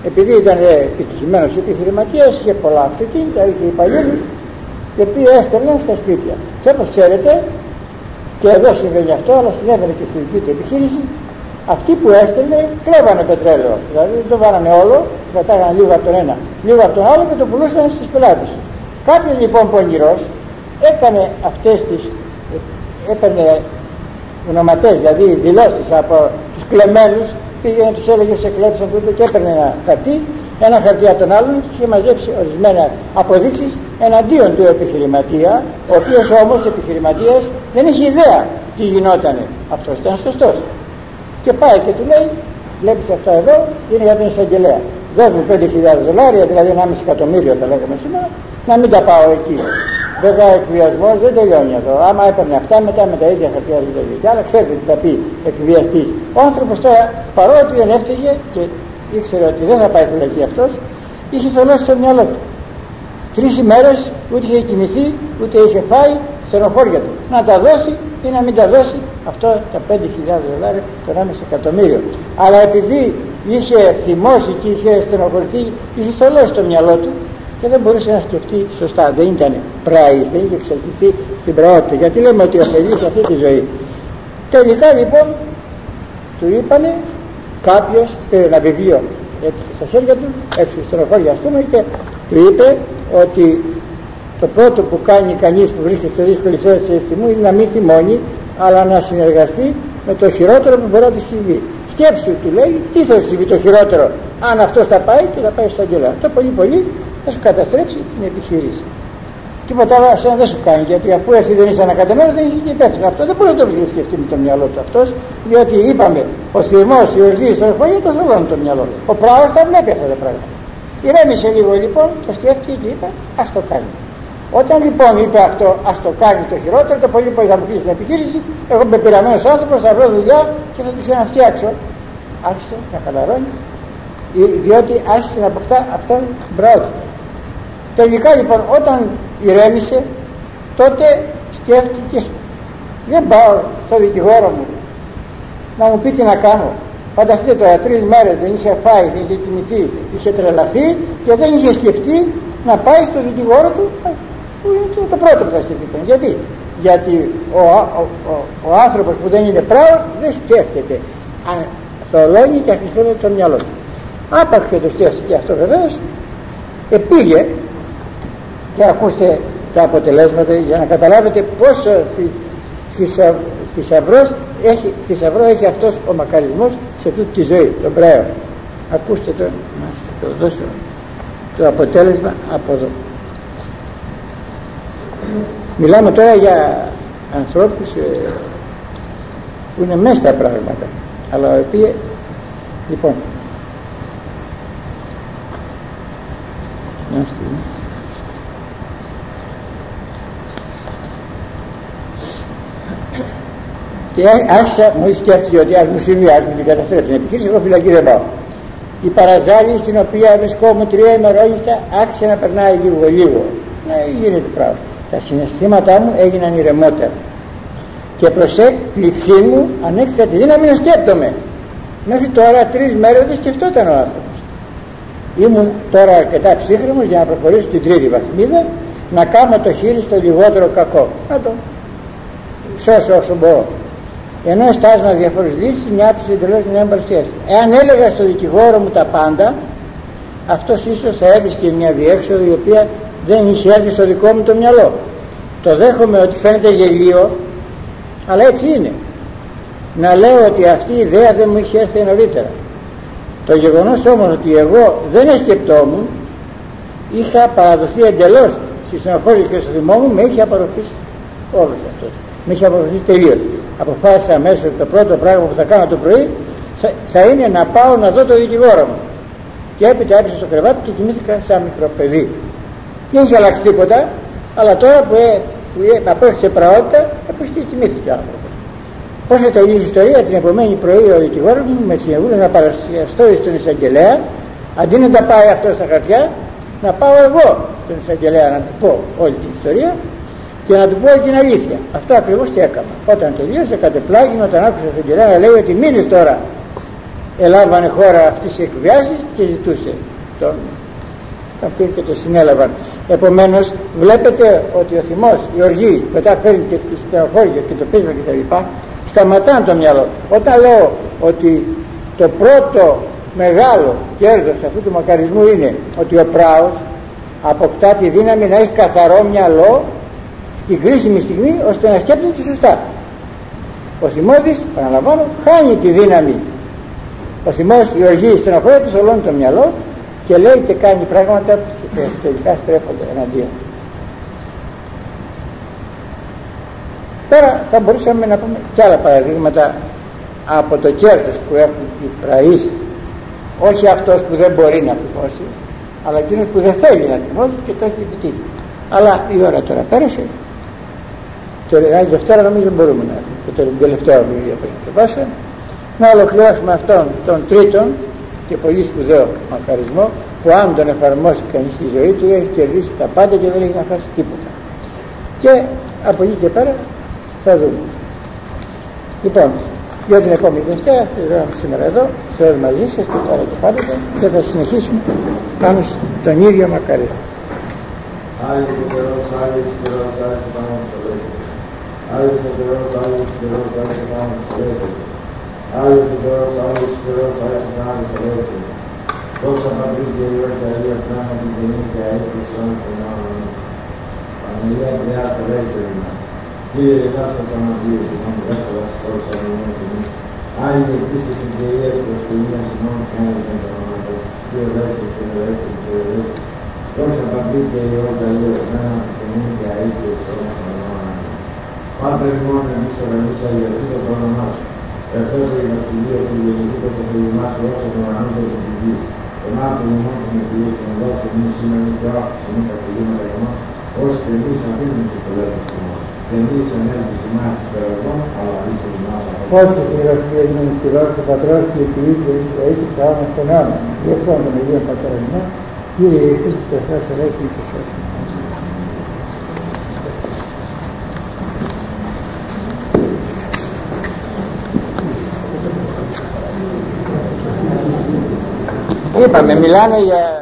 Επειδή ήταν επιτυχημένος επιχειρηματίας, είχε πολλά αυτοκίνητα, είχε υπαλλήλους οι οποίοι έστελναν στα σπίτια. Και όπως ξέρετε, και εδώ συμβαίνει αυτό, αλλά συνέβαινε και στη δική του επιχείρηση, αυτοί που έστελνε κλέβανε πετρέλαιο. Δηλαδή δεν το βάλανε όλο, πετάγανε λίγο από τον ένα, λίγο από τον άλλο και το πουλούσαν στους πελάτες. Κάποιος λοιπόν πονηρός έκανε αυτές τις, έπαιρνε ονοματές, δηλαδή δηλώσεις από τους κλεμμένους, πήγαινε, τους έλεγε σε κλέψαν τούτο και έπαιρνε ένα χαρτί από τον άλλον και είχε μαζέψει ορισμένα αποδείξεις εναντίον του επιχειρηματία, ο οποίος όμως επιχειρηματίας δεν είχε ιδέα τι γινότανε. Αυτός ήταν σωστός. Και πάει και του λέει, βλέπεις αυτά εδώ, είναι για τον εισαγγελέα. Δώσ' μου $5.000, δηλαδή $1,5 εκατομμύριο θα λέγαμε σήμερα, να μην τα πάω εκεί. Βέβαια ο εκβιασμός δεν τελειώνει εδώ. Άμα έπαιρνε αυτά, μετά με τα ίδια χαρτιά και άλλα, ξέρετε τι θα πει εκβιαστής. Ο άνθρωπος τώρα, παρότι δεν έφταιγε και ήξερε ότι δεν θα πάει φυλακή αυτός, είχε θολώσει το μυαλό του. 3 ημέρες ούτε είχε κοιμηθεί, ούτε είχε φάει, στενοχώρια του. Να τα δώσει ή να μην τα δώσει, αυτό τα $5.000, το $1,5 εκατομμύριο. Αλλά επειδή είχε θυμώσει και είχε στενοχωρηθεί, είχε θολώσει το μυαλό του και δεν μπορούσε να σκεφτεί σωστά. Δεν ήταν πράης, δεν είχε εξελιχθεί στην πραότητα. Γιατί λέμε ότι ωφελεί σε αυτή τη ζωή. Τελικά λοιπόν του είπανε, κάποιος πήρε ένα βιβλίο έτυχε στα χέρια του, έξω στενοχώρια ας πούμε, και του είπε ότι το πρώτο που κάνει κανείς που βρίσκεται σε δύσκολη θέση μου είναι να μην θυμώνει, αλλά να συνεργαστεί με το χειρότερο που μπορεί να του συμβεί. Σκέψου, του λέει, τι θα σου συμβεί το χειρότερο, αν αυτός θα πάει και θα πάει στο αγγελέα. Το πολύ πολύ θα σου καταστρέψει την επιχείρηση. Τίποτα άλλο εσένα δεν σου κάνει, γιατί αφού εσύ δεν είσαι ανακατεμένος δεν είσαι και υπεύθυνος. Αυτό δεν μπορεί να το σκεφτεί με το μυαλό του αυτός, διότι είπαμε, ο στυρμός, η οργή, στο ρεφόγειο το θολώνει το μυαλό. Ο πράος τα βλέπει αυτά τα πράγματα. Ηρέμησε λίγο λοιπόν, το σκέφτηκε και είπε, ας το κάνει. Όταν λοιπόν είπε αυτό, ας το κάνει το χειρότερο, το πολύ πολύ θα μου κλείσει την επιχείρηση, εγώ είμαι πειραμένος άνθρωπος, θα βρω δουλειά και θα τη ξαναφτιάξω. Άρχισε να χαλαρώνει, διότι άρχισε να αποκτά αυτόν την πραότητα. Τελικά λοιπόν όταν ηρέμησε, τότε σκέφτηκε, δεν πάω στο δικηγόρο μου να μου πει τι να κάνω. Φανταστείτε τώρα, 3 μέρες δεν είχε φάει, δεν είχε κοιμηθεί, είχε τρελαθεί και δεν είχε σκεφτεί να πάει στο δικηγόρο του, που είναι το πρώτο που θα σκεφτεί. Γιατί ο άνθρωπος που δεν είναι πράος δεν σκέφτεται, θολώνει και αχρηστεύεται το μυαλό του. Άπαξ και το σκέφτηκε αυτό βεβαίως, πήγε και ακούστε τα αποτελέσματα για να καταλάβετε πόσο θησαυρό έχει αυτός ο μακαρισμός σε τούτη τη ζωή, τον πράο. Ακούστε το, να σας το δώσω το αποτέλεσμα από εδώ. Μιλάμε τώρα για ανθρώπους που είναι μέσα στα πράγματα, αλλά οι οποίοι λοιπόν μια στιγμή. Και άρχισα, μου σκέφτηκε ότι ας μου συμβεί, ας μου την καταστρέψει την επιχείρηση, εγώ φυλακή δεν πάω. Η παραζάλη στην οποία βρισκόμουν 3 ημερόλιστα άρχισε να περνάει λίγο, να γίνεται πράγμα. Τα συναισθήματά μου έγιναν ηρεμότερα και προς έκπληξή μου ανέκτησα τη δύναμη να σκέπτομαι. Μέχρι τώρα 3 μέρες δεν σκεφτόταν ο άνθρωπος. Ήμουν τώρα αρκετά ψύχρεμος για να προχωρήσω στην 3η βαθμίδα, να κάνω το χείλη στο λιγότερο κακό, να το σώσω όσο μπορώ. Ενώ στάσμα διαφορετικές λύσεις, μια από τις εντελώς μην παρουσιάσει. Εάν έλεγα στο δικηγόρο μου τα πάντα, αυτός ίσως θα έβρισκε μια διέξοδο η οποία δεν είχε έρθει στο δικό μου το μυαλό. Το δέχομαι ότι φαίνεται γελίο, αλλά έτσι είναι. Να λέω ότι αυτή η ιδέα δεν μου είχε έρθει νωρίτερα. Το γεγονός όμως ότι εγώ δεν σκεπτόμουν, είχα παραδοθεί εντελώς στη στενοχώρια και στο θυμό μου, με είχε απορροφήσει όλος αυτός. Με είχε απορροφήσει τελείως. Αποφάσισα αμέσως ότι το πρώτο πράγμα που θα κάνω το πρωί θα είναι να πάω να δω το δικηγόρο μου. Και έπειτα έπεσα στο κρεβάτι και κοιμήθηκα σαν μικρό παιδί. Δεν έχει αλλάξει τίποτα, αλλά τώρα που απέκτησε πραότητα, κοιμήθηκε ο άνθρωπος. Πώς θα τελειώσει η ιστορία? Την επομένη πρωί ο δικηγόρος μου με συμβούλησε να παρουσιαστώ στον εισαγγελέα, αντί να τα πάει αυτό στα χαρτιά, να πάω εγώ στον εισαγγελέα να του πω όλη την ιστορία και να του πω την αλήθεια. Αυτό ακριβώς τι έκανα. Όταν τελείωσε, κατεπλάγει όταν άκουσα στον εισαγγελέα να λέει ότι μήνες τώρα ελάβανε χώρα αυτές οι εκβιάσεις και ζητούσε τον πήρε και το συνέλαβαν. Επομένως βλέπετε ότι ο θυμός, η οργή, μετά φέρνει και τη στενοχώρια και το πείσμα κτλ. Σταματάνε το μυαλό. Όταν λέω ότι το πρώτο μεγάλο κέρδος αυτού του μακαρισμού είναι ότι ο πράος αποκτά τη δύναμη να έχει καθαρό μυαλό στην κρίσιμη στιγμή ώστε να σκέπτεται σωστά. Ο θυμώδης, παραλαμβάνω, χάνει τη δύναμη. Ο θυμός, η οργή, η στενοχώρια του θολώνει το μυαλό και λέει και κάνει πράγματα που τελικά στρέφονται εναντίον. Τώρα θα μπορούσαμε να πούμε και άλλα παραδείγματα από το κέρδος που έχουν οι πραείς, όχι αυτός που δεν μπορεί να θυμώσει, αλλά εκείνος που δεν θέλει να θυμώσει και το έχει επιτύχει. Αλλά η ώρα τώρα πέρασε. Την Δευτέρα νομίζω μπορούμε να έχουμε και το τελευταίο βιβλίο πριν το πάσα, να ολοκληρώσουμε αυτόν τον τρίτον και πολύ σπουδαίο μακαρισμό που αν τον εφαρμόσει κανείς στη ζωή του έχει κερδίσει τα πάντα και δεν έχει να χάσει τίποτα. Και από εκεί και πέρα θα δούμε. Λοιπόν, για την επόμενη Δευτέρα θα δούμε σήμερα εδώ, Θεός μαζί σας και τώρα και πάντοτε, και θα συνεχίσουμε πάνω στον ίδιο μακαρισμό. Άγιος ο Θεός, Άγιος ο Θεός, Άγιος ο Θεός, Άγιος ο Θεός, Άγιος ο Θεός, Άγιος ο Θεός, Άγιος ο Θεός, Άγιος ο Θεός, Άγιος ο Θεός, δόξα Πατρί και Υιό και Αγία Πνεύματι και νύχια έσχος αιώνας των αιώνων. Παναγία Κρυάς ελεύθερη μας. Κύριε Ιεράς αμαρτίες ημών, δεύτερας χώρος αμαρτίας ημών. Άγιε Χριστός και Κυρίας και ασθενείας ημών και άγιον των ονόματων. Κύριε ελεύθερη, Κύριε ελεύθερη, Κύριε ελεύθερη. Δόξα Πατρί και Υιό και Αγία Πνεύματι και νύχια έσχος αιώνας των αιώνων. Πάτερ ημών εμείς ουρανείς αγιαστήτω το όνομά σου. Ερχόται η βασιλεία σου, γεννηθήτω το θέλημά σου όσο τον ανώτερο της γης. Εμάτων ημών των εκκλήσεων, δώσε εμείς σήμερα και άφησε εμείς τα κουλήματα ημών, ώστε και εμείς αφήνουμε τους υπολέτες ημών. Και εμείς ανέλπιση μας υπεραγών, αλλά είσαι ημάς αγώνα. Όσο η γραφεία είναι η κυρός του Πατρός και η Κυρία και η Ζωή του Θεού στον αιώνα. Διευκόν τον Αγίο Πατέρα, Κύριε Ιησούς και ο Θεός ελέγχει και σώσει. Είπαμε, μιλάνε για